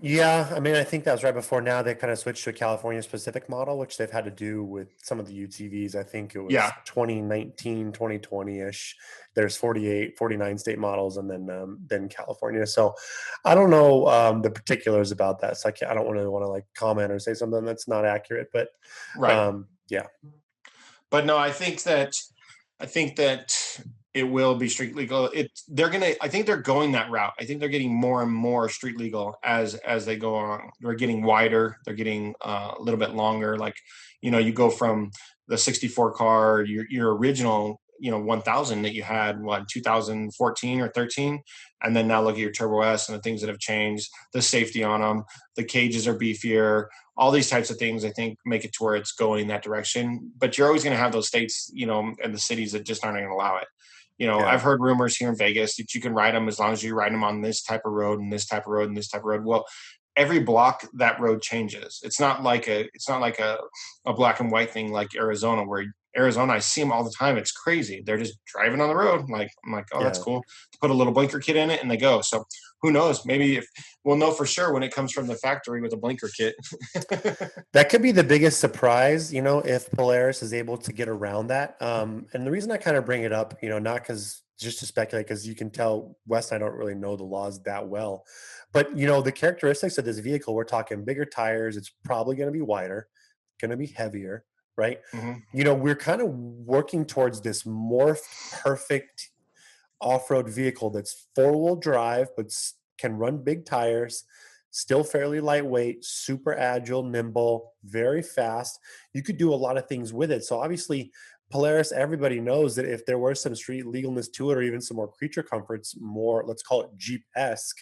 Yeah, I think that was right before. Now they kind of switched to a California specific model, which they've had to do with some of the UTVs. I think it was 2019, 2020-ish. There's 48, 49 state models, and then California. So I don't know the particulars about that. So I don't want to comment or say something that's not accurate. But yeah. But no, I think that it will be street legal. I think they're going that route. I think they're getting more and more street legal as they go on. They're getting wider. They're getting a little bit longer. Like, you go from the 64 car, your original, 1000 that you had, 2014 or 13. And then now look at your Turbo S and the things that have changed, the safety on them, the cages are beefier, all these types of things, I think, make it to where it's going that direction. But you're always going to have those states, and the cities that just aren't going to allow it. I've heard rumors here in Vegas that you can ride them as long as you ride them on this type of road and this type of road and this type of road. Well, every block that road changes. It's not like a black and white thing like Arizona, where Arizona, I see them all the time. It's crazy. They're just driving on the road. I'm like, oh, that's Yeah. cool. Put a little blinker kit in it and they go. So who knows? Maybe if we'll know for sure when it comes from the factory with a blinker kit. That could be the biggest surprise, if Polaris is able to get around that. And the reason I kind of bring it up, not because just to speculate, because you can tell Wes and I don't really know the laws that well. But, the characteristics of this vehicle, we're talking bigger tires. It's probably going to be wider, going to be heavier, right? Mhm. We're kind of working towards this morphed, perfect off-road vehicle that's four-wheel drive but can run big tires, still fairly lightweight, super agile, nimble, very fast. You could do a lot of things with it. So obviously Polaris, everybody knows that if there were some street legalness to it, or even some more creature comforts, more, let's call it Jeep-esque,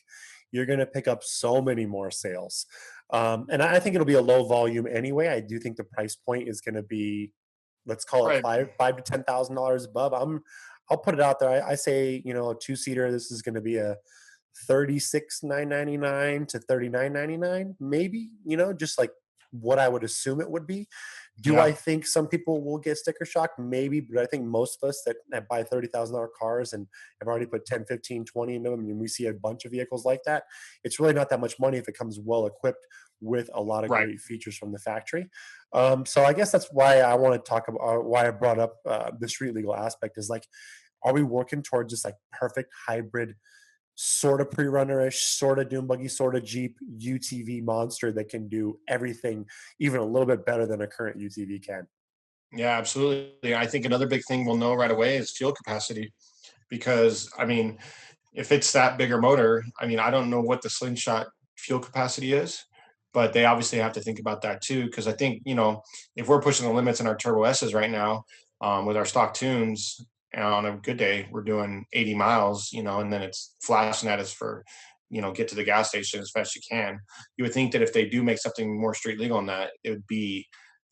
you're going to pick up so many more sales. And I think it'll be a low volume anyway. I do think the price point is going to be, let's call it Right. five to $10,000 above. I'll put it out there. I say, a two-seater, this is going to be a 36,999 to 39,99, maybe, just like what I would assume it would be. Do I Yeah. think some people will get sticker shock? Maybe, but I think most of us that buy $30,000 cars and have already put 10, 15, 20 into them, and we see a bunch of vehicles like that, it's really not that much money if it comes well equipped with a lot of Right. great features from the factory. So I guess that's why I want to talk about, why I brought up the street legal aspect is like, are we working towards this like perfect hybrid, sort of pre-runner-ish, sort of dune buggy, sort of Jeep UTV monster that can do everything even a little bit better than a current UTV can? Yeah, absolutely. I think another big thing we'll know right away is fuel capacity because I mean, if it's that bigger motor, I mean, I don't know what the slingshot fuel capacity is, but they obviously have to think about that too. Because I think, if we're pushing the limits in our Turbo S's right now, with our stock tunes, and on a good day, we're doing 80 miles, and then it's flashing at us for, get to the gas station as fast as you can. You would think that if they do make something more street legal on that, it would be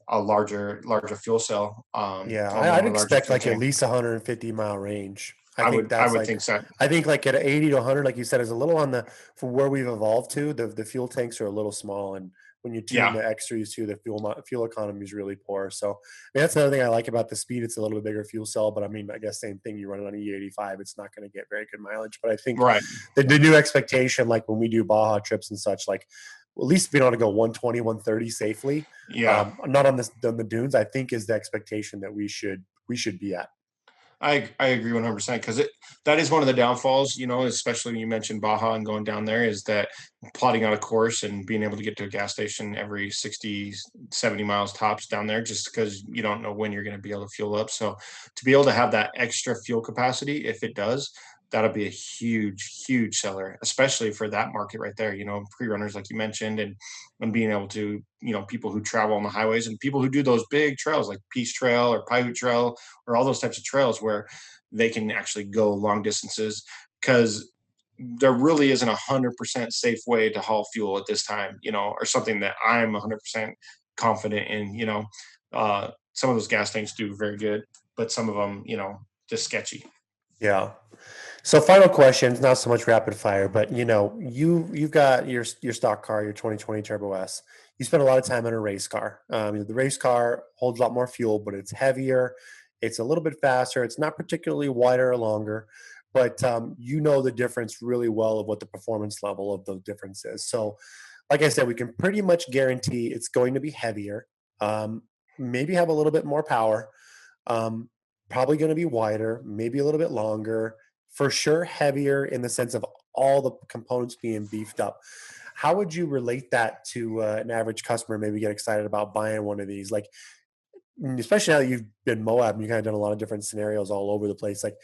a larger fuel cell, Yeah, a I'd more larger expect fuel like at tank. least 150-mile range. I I think would I that's would like, think so. I think like at 80 to 100, like you said, is a little on the, for where we've evolved to. The fuel tanks are a little small, and when you tune Yeah. the extras too, the fuel economy is really poor. So I mean, that's another thing I like about the Speed. It's a little bit bigger fuel cell, but I mean, I guess same thing. You run it on E85, it's not going to get very good mileage. But I think Right. the new expectation, like when we do Baja trips and such, like at least being able to go 120, 130 safely, Yeah. not on the dunes, I think is the expectation that we should be at. I agree 100% because that is one of the downfalls, especially when you mentioned Baja and going down there, is that plotting out a course and being able to get to a gas station every 60, 70 miles tops down there, just because you don't know when you're going to be able to fuel up. So to be able to have that extra fuel capacity, if it does, that'll be a huge seller, especially for that market right there. Pre-runners like you mentioned, and being able to, people who travel on the highways and people who do those big trails like Peace Trail or Paiute Trail or all those types of trails where they can actually go long distances, because there really isn't 100% safe way to haul fuel at this time, or something that I'm 100% confident in. Some of those gas tanks do very good, but some of them, just sketchy. Yeah. So final questions, not so much rapid fire, but you've got your stock car, your 2020 Turbo S. You spend a lot of time in a race car. The race car holds a lot more fuel, but it's heavier. It's a little bit faster. It's not particularly wider or longer, but you know the difference really well of what the performance level of the difference is. So, like I said, we can pretty much guarantee it's going to be heavier, um, maybe have a little bit more power, um, probably going to be wider, maybe a little bit longer, for sure heavier in the sense of all the components being beefed up. How would you relate that to an average customer? Maybe get excited about buying one of these, like especially now that you've been Moab and you kind of done a lot of different scenarios all over the place. Like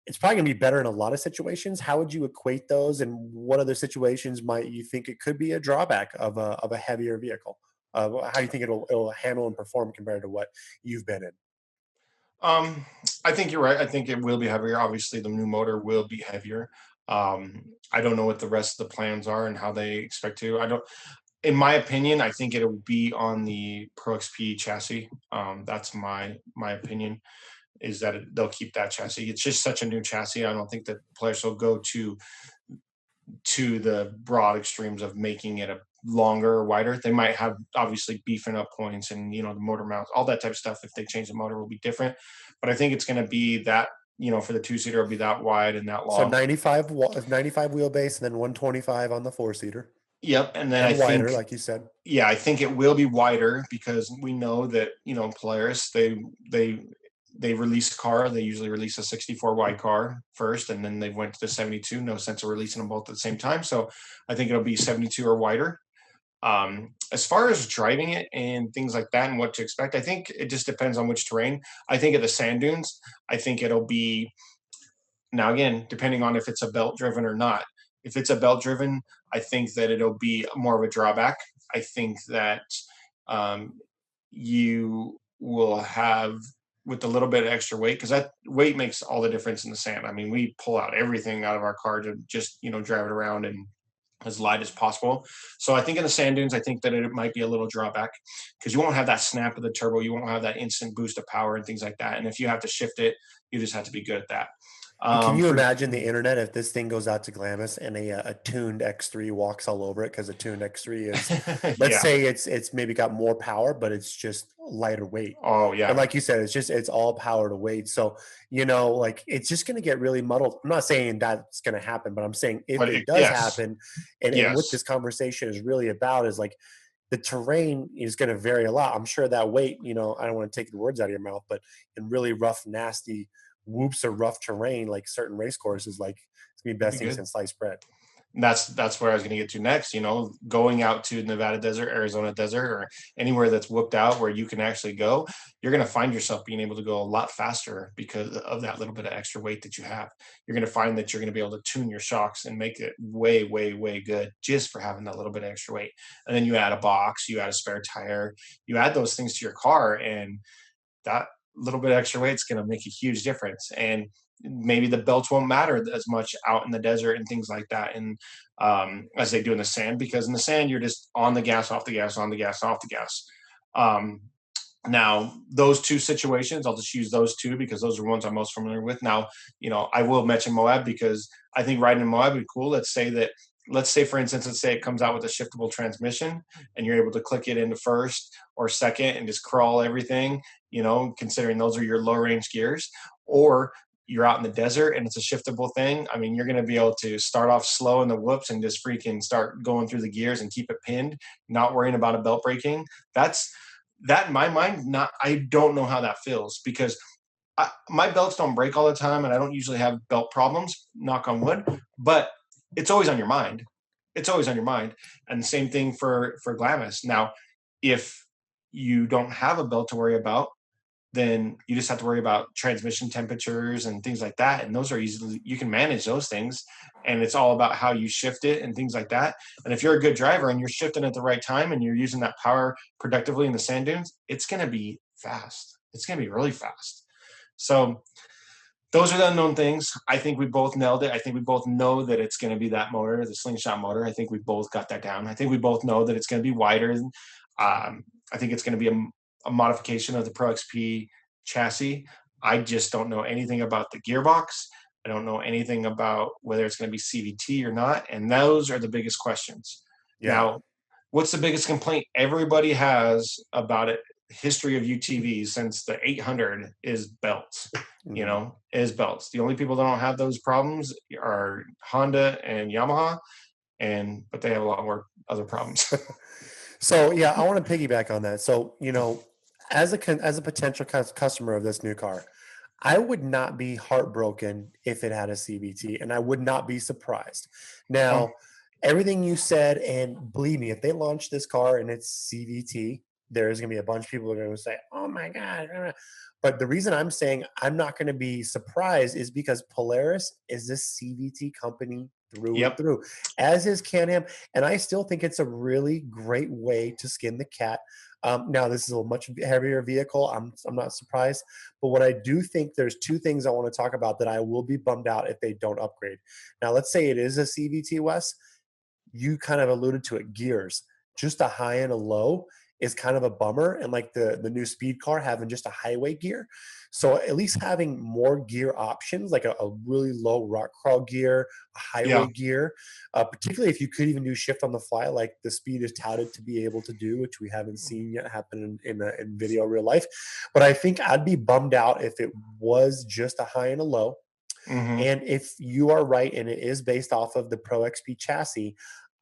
it's probably gonna be better in a lot of situations. How would you equate those, and what other situations might you think it could be a drawback of a heavier vehicle? How do you think it'll handle and perform compared to what you've been in? Um, I think you're right. I think it will be heavier. Obviously, the new motor will be heavier. I don't know what the rest of the plans are and how they expect to. I don't. In my opinion, I think it'll be on the Pro XP chassis. That's my opinion. Is that they'll keep that chassis. It's just such a new chassis. I don't think that players will go to the broad extremes of making it a longer or wider. They might have obviously beefing up points and, the motor mounts, all that type of stuff. If they change the motor will be different. But I think it's going to be that, for the 2-seater, it'll be that wide and that So long. 95 wheelbase and then 125 on the 4-seater. Yep. And then And I wider, think, like you said. yeah, I think it will be wider because we know that, Polaris, they release a car. They usually release a 64 wide car first, and then they went to the 72. No sense of releasing them both at the same time. So I think it'll be 72 or wider. As far as driving it and things like that and what to expect, I think it just depends on which terrain. I think at the sand dunes, I think it'll be, now again, depending on if it's a belt driven or not. If it's a belt driven, I think that it'll be more of a drawback. I think that you will have, with a little bit of extra weight, because that weight makes all the difference in the sand. I mean, we pull out everything out of our car to just, drive it around and as light as possible. So I think in the sand dunes, I think that it might be a little drawback because you won't have that snap of the turbo. You won't have that instant boost of power and things like that. And if you have to shift it, you just have to be good at that. And can you imagine the internet if this thing goes out to Glamis and a tuned X3 walks all over it? Because a tuned X3 is, let's say it's maybe got more power, but it's just lighter weight. Oh yeah. And like you said, it's all power to weight. So, like it's just going to get really muddled. I'm not saying that's going to happen, but I'm saying if it does happen, and what this conversation is really about is like the terrain is going to vary a lot. I'm sure that weight, I don't want to take the words out of your mouth, but in really rough, nasty whoops or rough terrain, like certain race courses, like it's gonna be best thing since sliced bread. And that's where I was going to get to next. Going out to Nevada desert, Arizona desert, or anywhere that's whooped out where you can actually go, you're going to find yourself being able to go a lot faster because of that little bit of extra weight that you have. You're going to find that you're going to be able to tune your shocks and make it way, way, way good just for having that little bit of extra weight. And then you add a box, you add a spare tire, you add those things to your car, and that little bit of extra weight is going to make a huge difference. And maybe the belts won't matter as much out in the desert and things like that, and as they do in the sand, because in the sand you're just on the gas, off the gas, on the gas, off the gas. Now those two situations, I'll just use those two because those are ones I'm most familiar with. Now, I will mention Moab because I think riding in Moab would be cool. Let's say for instance, let's say it comes out with a shiftable transmission and you're able to click it into first or second and just crawl everything, considering those are your low range gears. Or you're out in the desert and it's a shiftable thing. I mean, you're going to be able to start off slow in the whoops and just freaking start going through the gears and keep it pinned, not worrying about a belt breaking. That in my mind, I don't know how that feels because my belts don't break all the time and I don't usually have belt problems, knock on wood, but it's always on your mind. It's always on your mind. And the same thing for Glamis. Now, if you don't have a belt to worry about, then you just have to worry about transmission temperatures and things like that. And those are easily, you can manage those things. And it's all about how you shift it and things like that. And if you're a good driver and you're shifting at the right time and you're using that power productively in the sand dunes, it's going to be fast. It's going to be really fast. So those are the unknown things. I think we both nailed it. I think we both know that it's going to be that motor, the slingshot motor. I think we both got that down. I think we both know that it's going to be wider. I think it's going to be a modification of the Pro XP chassis. I just don't know anything about the gearbox. I don't know anything about whether it's going to be CVT or not. And those are the biggest questions. Yeah. Now, what's the biggest complaint everybody has about it? History of UTVs since the 800 is belts, is belts. The only people that don't have those problems are Honda and Yamaha, but they have a lot more other problems. So yeah, I want to piggyback on that. So, as a potential customer of this new car, I would not be heartbroken if it had a CVT, and I would not be surprised. Now, everything you said, and believe me, if they launch this car and it's CVT, there's going to be a bunch of people who are going to say, oh my God. But the reason I'm saying I'm not going to be surprised is because Polaris is this CVT company through and through, as is Can-Am. And I still think it's a really great way to skin the cat. Now, this is a much heavier vehicle. I'm not surprised. But what I do think, there's two things I want to talk about that I will be bummed out if they don't upgrade. Now, let's say it is a CVT, Wes. You kind of alluded to it, gears, just a high and a low. is kind of a bummer. And like the new speed car having just a highway gear. So at least having more gear options, like a really low rock crawl gear, a highway Yeah. gear, particularly if you could even do shift on the fly, like the Speed is touted to be able to do, which we haven't seen yet happen in video real life. But I think I'd be bummed out if it was just a high and a low. Hmm. And if you are right, and it is based off of the Pro XP chassis,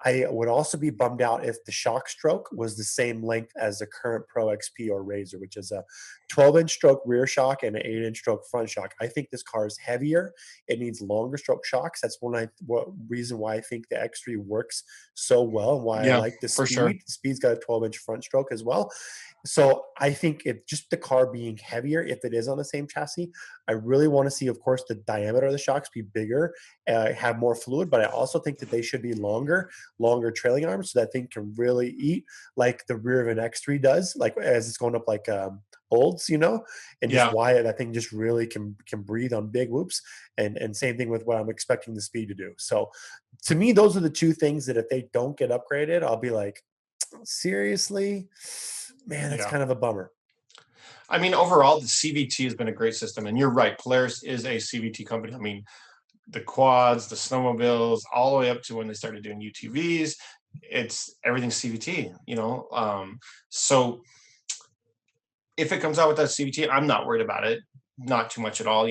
I would also be bummed out if the shock stroke was the same length as the current Pro XP or Razor, which is a 12-inch stroke rear shock and an 8-inch stroke front shock. I think this car is heavier. It needs longer stroke shocks. That's what reason why I think the X3 works so well and why I Yeah, like the for sure. Speed. The Speed's got a 12-inch front stroke as well. So I think if just the car being heavier, if it is on the same chassis, I really want to see, of course, the diameter of the shocks be bigger, have more fluid, but I also think that they should be longer trailing arms, so that thing can really eat like the rear of an X3 does, like as it's going up like olds, and just Yeah. why that thing just really can breathe on big whoops. And same thing with what I'm expecting the Speed to do. So to me, those are the two things that if they don't get upgraded, I'll be like, seriously, man, that's Yeah. kind of a bummer. I mean, overall, the CVT has been a great system. And you're right, Polaris is a CVT company. I mean, the quads, the snowmobiles, all the way up to when they started doing UTVs, it's everything CVT. So if it comes out with that CVT, I'm not worried about it, not too much at all.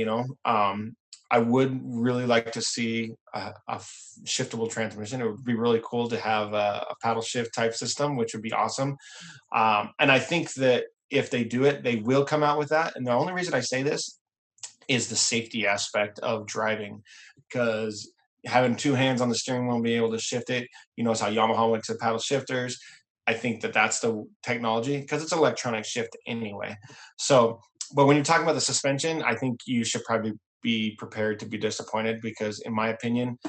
I would really like to see a shiftable transmission. It would be really cool to have a paddle shift type system, which would be awesome. And I think that if they do it, they will come out with that. And the only reason I say this is the safety aspect of driving, because having two hands on the steering wheel and being able to shift it, it's how Yamaha went to paddle shifters. I think that that's the technology, because it's electronic shift anyway. So, but when you're talking about the suspension, I think you should probably be prepared to be disappointed, because in my opinion,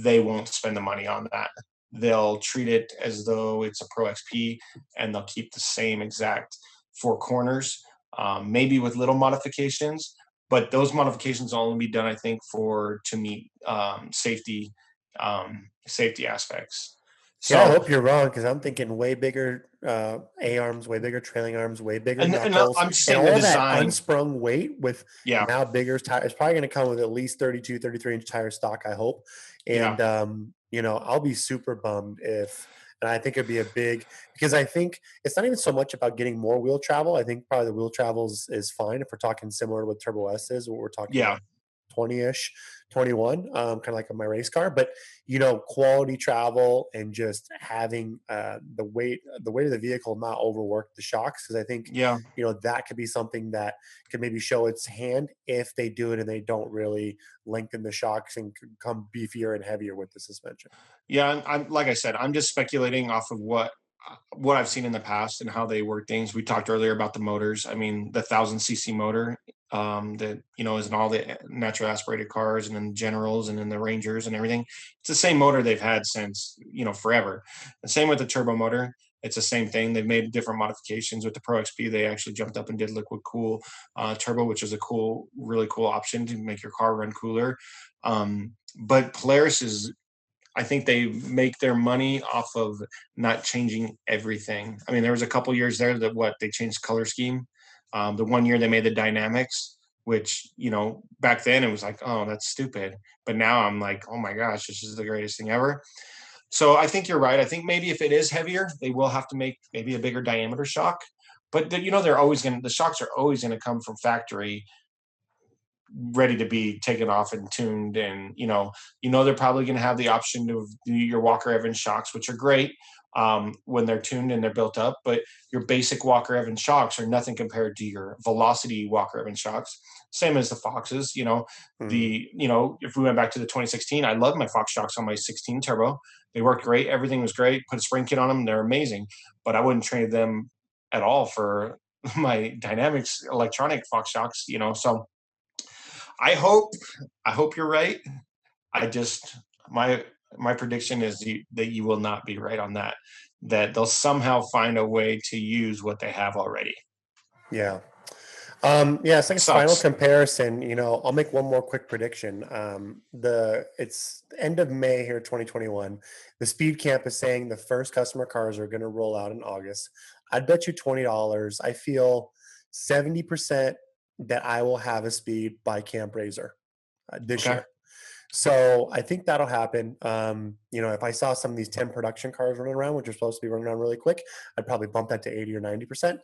they won't spend the money on that. They'll treat it as though it's a Pro XP, and they'll keep the same exact four corners, maybe with little modifications. But those modifications will only be done, I think, to meet safety aspects. See, I So, hope you're wrong, because I'm thinking way bigger A arms, way bigger trailing arms, way bigger and knuckles, I'm just and saying the all that design. unsprung weight with Yeah, now bigger tires. It's probably going to come with at least 32, 33-inch tire stock, I hope. yeah, And, I'll be super bummed and I think it'd be a big, because I think it's not even so much about getting more wheel travel. I think probably the wheel travel is fine if we're talking similar to what Turbo S is, what we're talking yeah, like 20-ish, 21, kind of like my race car. But quality travel and just having the weight of the vehicle not overwork the shocks, because I think yeah. that could be something that could maybe show its hand if they do it and they don't really lengthen the shocks and come beefier and heavier with the suspension. Yeah, and I'm like I said, I'm just speculating off of what I've seen in the past and how they work things. We talked earlier about the motors. I mean, the 1,000 cc motor that is in all the natural aspirated cars and in Generals and in the Rangers and everything. It's the same motor they've had since forever. And same with the turbo motor. It's the same thing. They've made different modifications with the Pro XP. They actually jumped up and did liquid cool turbo, which is a really cool option to make your car run cooler. But Polaris is, I think they make their money off of not changing everything. I mean, there was a couple years there that they changed color scheme. The one year they made the dynamics, which back then it was like, oh, that's stupid. But now I'm like, oh my gosh, this is the greatest thing ever. So I think you're right. I think maybe if it is heavier, they will have to make maybe a bigger diameter shock. But the shocks are always going to come from factory, ready to be taken off and tuned. And they're probably going to have the option to do your Walker Evans shocks, which are great when they're tuned and they're built up. But your basic Walker Evans shocks are nothing compared to your Velocity Walker Evans shocks. Same as the Foxes. Mm. If we went back to the 2016, I love my Fox shocks on my 16 turbo. They worked great. Everything was great. Put a spring kit on them. They're amazing. But I wouldn't trade them at all for my Dynamics electronic Fox shocks. So I hope you're right. I just my prediction is that you will not be right on that. That they'll somehow find a way to use what they have already. Yeah. Yeah, it's like its final Sucks. comparison. I'll make one more quick prediction. It's end of May here, 2021. The Speed Camp is saying the first customer cars are going to roll out in August. I'd bet you $20. I feel 70% that I will have a Speed by Camp Razor this Okay. year. So I think that'll happen. If I saw some of these 10 production cars running around, which are supposed to be running around really quick, I'd probably bump that to 80 or 90%.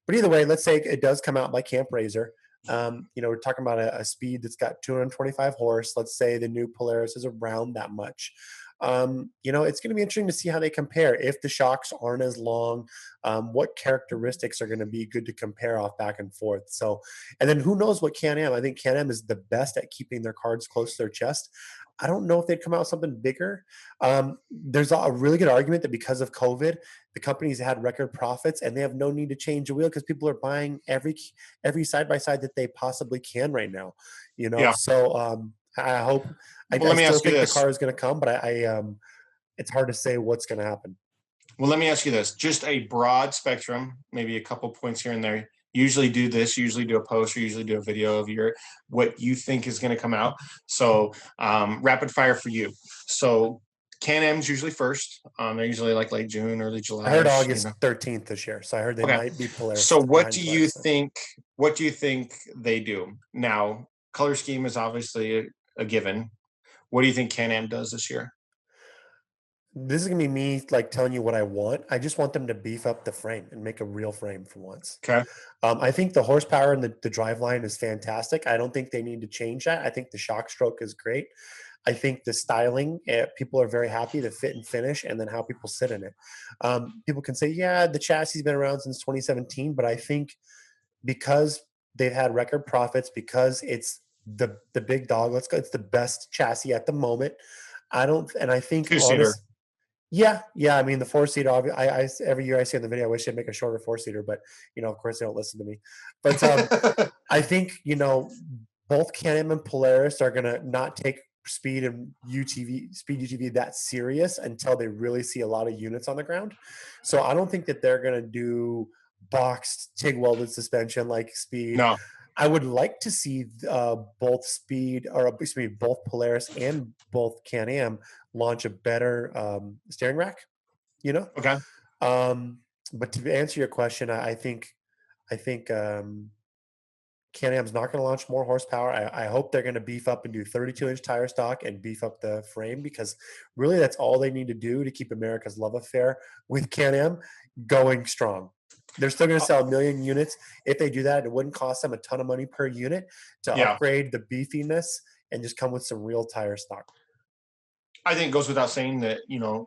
But either way, let's say it does come out by Camp Razor. We're talking about a Speed that's got 225 horse. Let's say the new Polaris is around that much. It's going to be interesting to see how they compare. If the shocks aren't as long, what characteristics are going to be good to compare off back and forth. So, and then who knows what Can-Am? I think Can-Am is the best at keeping their cards close to their chest. I don't know if they'd come out with something bigger. There's a really good argument that because of COVID, the companies had record profits and they have no need to change the wheel because people are buying every side by side that they possibly can right now. Yeah. So I hope. Well, I let me still ask you think the this. car is going to come, but it's hard to say what's going to happen. Well, let me ask you this. Just a broad spectrum, maybe a couple points here and there. Usually do this, usually do a post, or usually do a video of what you think is going to come out. So rapid fire for you. So Can-Am's usually first. They're usually like late June, early July. I heard August 13th this year, so I heard they Okay. might be Polaris. So what do you think? What do you think they do now? Color scheme is obviously a given. What do you think Can-Am does this year? This is gonna be me like telling you what I want. I just want them to beef up the frame and make a real frame for once. Okay. I think the horsepower and the drive line is fantastic. I don't think they need to change that. I think the shock stroke is great. I think the styling, people are very happy, the fit and finish, and then how people sit in it. People can say, yeah, the chassis has been around since 2017, but I think because they've had record profits, because it's the big dog, it's the best chassis at the moment. I think Two-seater. yeah. I mean, the four-seater, I every year I see in the video, I wish they'd make a shorter four-seater, but, of course they don't listen to me. But I think, both Can-Am and Polaris are going to not take Speed UTV that serious until they really see a lot of units on the ground. So I don't think that they're going to do boxed TIG welded suspension like Speed. No. I would like to see both both Polaris and both Can-Am launch a better steering rack. Okay. But to answer your question, I think Can-Am's not going to launch more horsepower. I hope they're going to beef up and do 32-inch tire stock and beef up the frame, because really that's all they need to do to keep America's love affair with Can-Am going strong. They're still going to sell 1 million units. If they do that, it wouldn't cost them a ton of money per unit to upgrade the beefiness and just come with some real tire stock. I think it goes without saying that,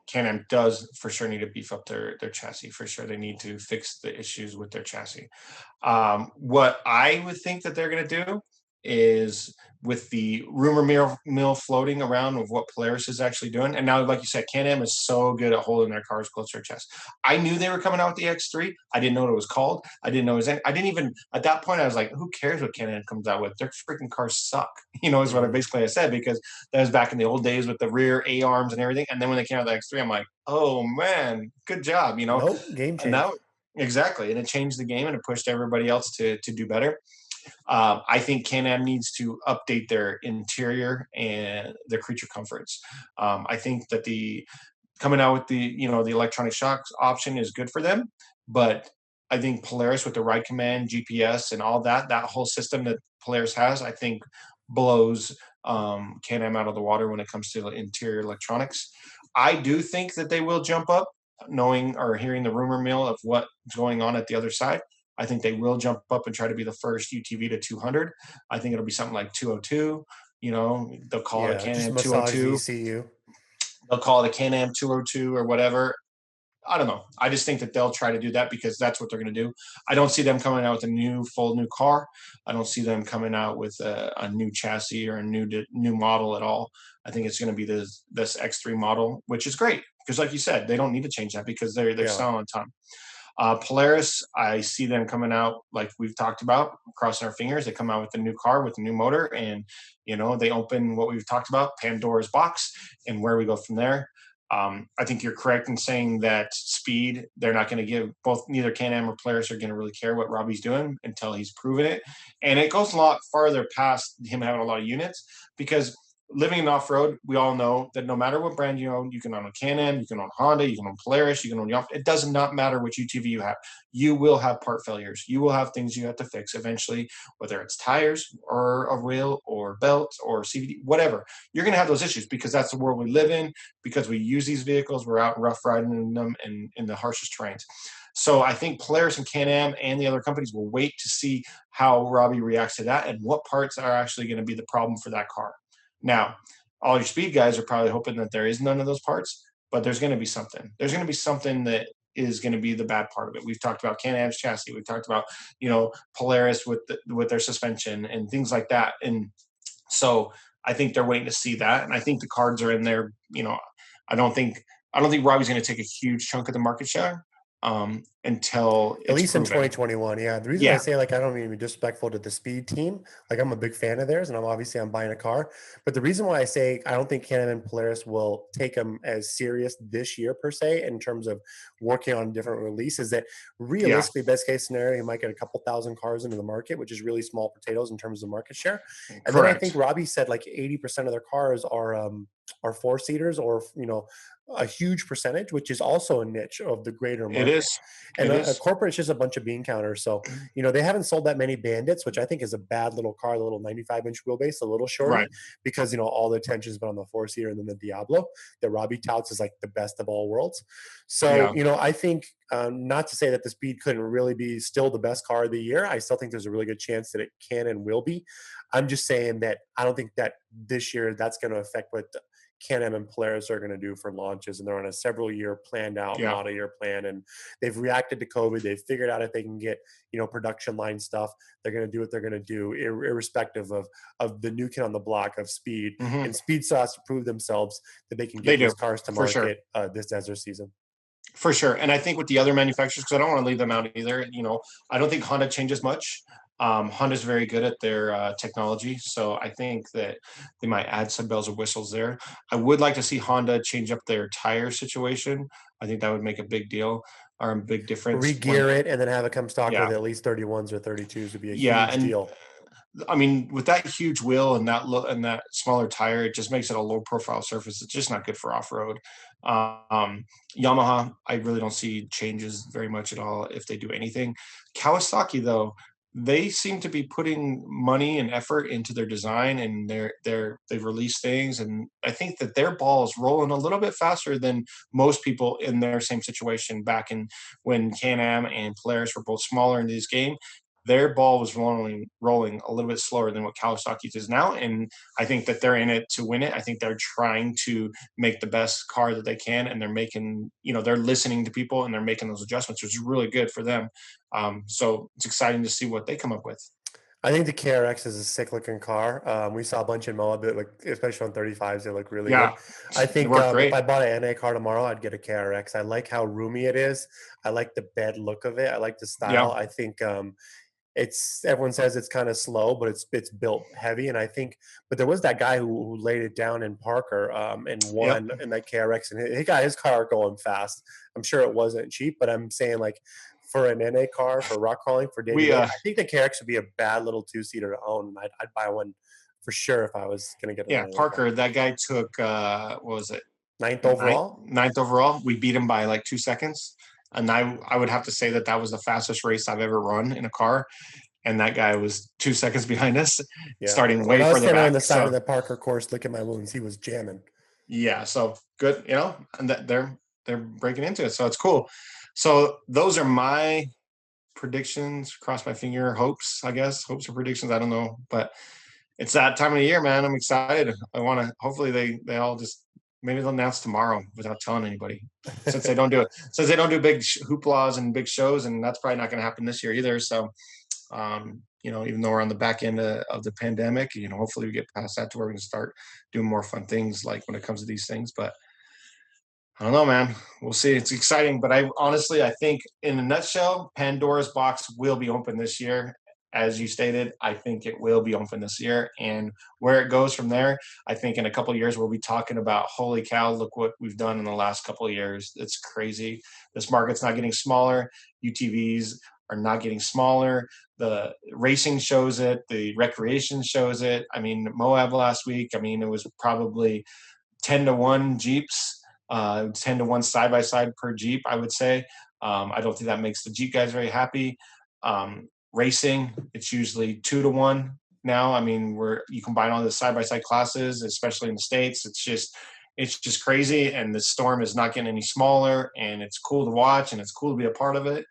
Can-Am does for sure need to beef up their chassis. For sure, they need to fix the issues with their chassis. What I would think that they're going to do is, with the rumor mill floating around of what Polaris is actually doing, and now, like you said, Can-Am is so good at holding their cars close to their chest. I knew they were coming out with the X3. I didn't know what it was called. I didn't know I didn't even, at that point, I was like, who cares what Can-Am comes out with? Their freaking cars suck, is what I said, because that was back in the old days with the rear A-arms and everything. And then when they came out with the X3, I'm like, oh man, good job, Nope, game change. And now, exactly, and it changed the game and it pushed everybody else to do better. I think Can-Am needs to update their interior and their creature comforts. I think that coming out with the electronic shocks option is good for them, but I think Polaris with the ride command, GPS, and all that whole system that Polaris has, I think blows Can-Am out of the water when it comes to interior electronics. I do think that they will jump up, knowing or hearing the rumor mill of what's going on at the other side. I think they will jump up and try to be the first UTV to 200. I think it'll be something like 202. They'll call it a Can-Am 202. VCU. They'll call it a Can-Am 202 or whatever. I don't know. I just think that they'll try to do that because that's what they're going to do. I don't see them coming out with a full new car. I don't see them coming out with a new chassis or a new model at all. I think it's going to be this X3 model, which is great because, like you said, they don't need to change that because they're selling on time. Polaris, I see them coming out like we've talked about, crossing our fingers. They come out with a new car with a new motor, and they open what we've talked about, Pandora's box, and where we go from there. I think you're correct in saying that Speed, they're not going to give neither Can-Am or Polaris are going to really care what Robbie's doing until he's proven it. And it goes a lot farther past him having a lot of units, because living in off-road, we all know that no matter what brand you own, you can own a Can-Am, you can own Honda, you can own Polaris, you can own Yamaha. It does not matter which UTV you have. You will have part failures. You will have things you have to fix eventually, whether it's tires or a wheel or belt or CVT, whatever. You're going to have those issues because that's the world we live in, because we use these vehicles. We're out rough riding in them in the harshest terrains. So I think Polaris and Can-Am and the other companies will wait to see how Robbie reacts to that and what parts are actually going to be the problem for that car. Now, all your speed guys are probably hoping that there is none of those parts, but there's going to be something. There's going to be something that is going to be the bad part of it. We've talked about Can-Am's chassis. We've talked about, Polaris with their suspension and things like that. And so I think they're waiting to see that. And I think the cards are in there. I don't think Robbie's going to take a huge chunk of the market share until at least in proven. 2021. Yeah. The reason I say, like, I don't mean to be disrespectful to the Speed team. Like, I'm a big fan of theirs, and I'm buying a car. But the reason why I say I don't think Can-Am and Polaris will take them as serious this year per se in terms of working on different releases is that realistically, best case scenario, you might get a couple thousand cars into the market, which is really small potatoes in terms of market share. And then I think Robbie said like 80% of their cars are four-seaters or a huge percentage, which is also a niche of the greater market. It is. And a corporate is just a bunch of bean counters. So, they haven't sold that many Bandits, which I think is a bad little car, the little 95-inch wheelbase, a little shorter, because, all the attention's been on the four-seater and then the Diablo that Robbie touts is like the best of all worlds. So, I think not to say that the Speed couldn't really be still the best car of the year. I still think there's a really good chance that it can and will be. I'm just saying that I don't think that this year that's going to affect what Can-Am and Polaris are going to do for launches, and they're on a several-year planned out model-year plan, and they've reacted to COVID. They've figured out if they can get production line stuff, they're going to do what they're going to do, irrespective of the new kid on the block of Speed. Mm-hmm. And Speed still has to prove themselves that they can get these cars to market this desert season. For sure. And I think with the other manufacturers, because I don't want to leave them out either, I don't think Honda changes much. Honda's very good at their technology, so I think that they might add some bells and whistles there. I would like to see Honda change up their tire situation. I think that would make a big deal or a big difference. Re-gear it and then have it come stock with at least 31s or 32s would be a huge deal. I mean, with that huge wheel and that smaller tire, it just makes it a low profile surface. It's just not good for off-road. Yamaha, I really don't see changes very much at all if they do anything. Kawasaki, though, they seem to be putting money and effort into their design, and they've released things, and I think that their ball is rolling a little bit faster than most people in their same situation back in when Can-Am and Polaris were both smaller in this game. Their ball was rolling a little bit slower than what Kawasaki's is now, and I think that they're in it to win it. I think they're trying to make the best car that they can, and they're making, they're listening to people and they're making those adjustments, which is really good for them. So it's exciting to see what they come up with. I think the KRX is a sick-looking car. We saw a bunch in Moab, especially on 35s. They look really good. I think if I bought an NA car tomorrow, I'd get a KRX. I like how roomy it is. I like the bed look of it. I like the style. I think everyone says it's kind of slow, but it's built heavy. And I think, but there was that guy who laid it down in Parker and won in that KRX, and he got his car going fast. I'm sure it wasn't cheap, but I'm saying like for an NA car, for rock crawling, for day, I think the KRX would be a bad little two-seater to own. I'd buy one for sure if I was going to get a Parker, car. That guy took, what was it? Ninth overall. We beat him by like 2 seconds. And I would have to say that was the fastest race I've ever run in a car. And that guy was 2 seconds behind us, starting way further back. On the side of the Parker course, look at my wounds. He was jamming. Yeah, so good, and that they're breaking into it. So it's cool. So those are my predictions. Cross my finger, hopes or predictions. I don't know. But it's that time of the year, man. I'm excited. I want to, hopefully they all just, maybe they'll announce tomorrow without telling anybody, since they don't do it. Since they don't do big hooplas and big shows, and that's probably not going to happen this year either. So, even though we're on the back end of the pandemic, hopefully we get past that to where we can start doing more fun things like when it comes to these things. But I don't know, man. We'll see. It's exciting. But I think in a nutshell, Pandora's box will be open this year. As you stated, I think it will be open this year. And where it goes from there, I think in a couple of years, we'll be talking about, holy cow, look what we've done in the last couple of years. It's crazy. This market's not getting smaller. UTVs are not getting smaller. the racing shows it, the recreation shows it. I mean, Moab last week, I mean, it was probably 10-1 Jeeps, 10-1 side-by-side per Jeep, I would say. I don't think that makes the Jeep guys very happy. Racing, it's usually 2-1 now. I mean, you combine all the side-by-side classes, especially in the States, it's just crazy. And the storm is not getting any smaller, and it's cool to watch, and it's cool to be a part of it.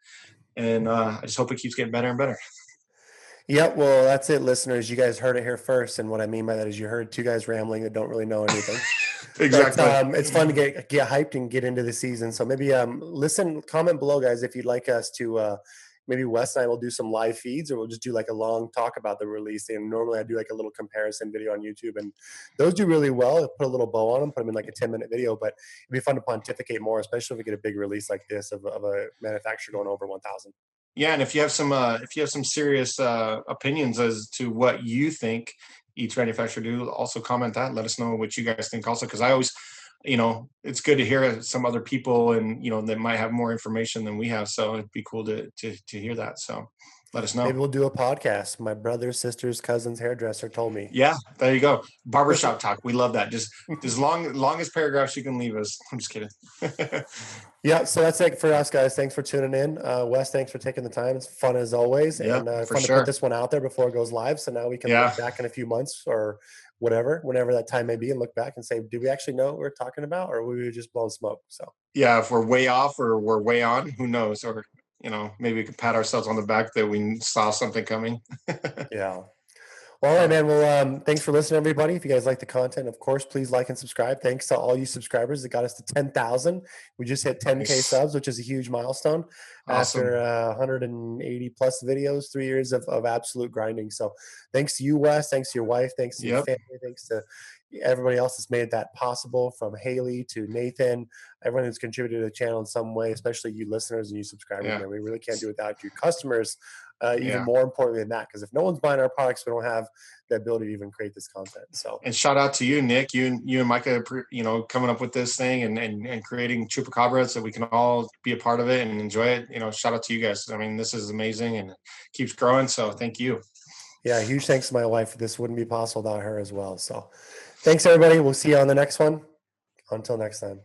And I just hope it keeps getting better and better. Yep. Well, that's it, listeners. You guys heard it here first. And what I mean by that is you heard two guys rambling that don't really know anything. Exactly. But, it's fun to get hyped and get into the season. So maybe comment below, guys, if you'd like us to maybe Wes and I will do some live feeds, or we'll just do like a long talk about the release. And normally I do like a little comparison video on YouTube, and those do really well. I'll put a little bow on them, put them in like a 10-minute video, but it'd be fun to pontificate more, especially if we get a big release like this of a manufacturer going over 1,000. Yeah, and if you have some serious opinions as to what you think each manufacturer do, also comment that. Let us know what you guys think also, because I always, it's good to hear some other people and that might have more information than we have. So it'd be cool to hear that. So let us know. Maybe we'll do a podcast. My brother, sister's cousin's hairdresser told me. Yeah, there you go. Barbershop talk. We love that. Just as longest paragraphs you can leave us. I'm just kidding. Yeah, so that's it for us, guys. Thanks for tuning in. Wes, thanks for taking the time. It's fun as always. Yeah, and for fun sure. to put this one out there before it goes live. So now we can look back in a few months or whatever, whenever that time may be, and look back and say, did we actually know what we're talking about, or were we just blowing smoke? So yeah, if we're way off or we're way on, who knows? Or maybe we could pat ourselves on the back that we saw something coming. Yeah. Well, all right, man. Well, thanks for listening, everybody. If you guys like the content, of course, please like and subscribe. Thanks to all you subscribers that got us to 10,000. We just hit 10K subs, which is a huge milestone. Awesome. After 180 plus videos, 3 years of absolute grinding. So thanks to you, Wes. Thanks to your wife. Thanks to your family. Thanks to everybody else that's made that possible, from Haley to Nathan, everyone who's contributed to the channel in some way, especially you listeners and you subscribers. Yeah. Man, we really can't do it without you customers. Even more importantly than that, because if no one's buying our products, we don't have the ability to even create this content. So, and shout out to you, Nick, you and Micah, coming up with this thing and creating Chupacabra so we can all be a part of it and enjoy it. Shout out to you guys. I mean, this is amazing and it keeps growing. So thank you. Yeah, huge thanks to my wife. This wouldn't be possible without her as well. So thanks, everybody. We'll see you on the next one. Until next time.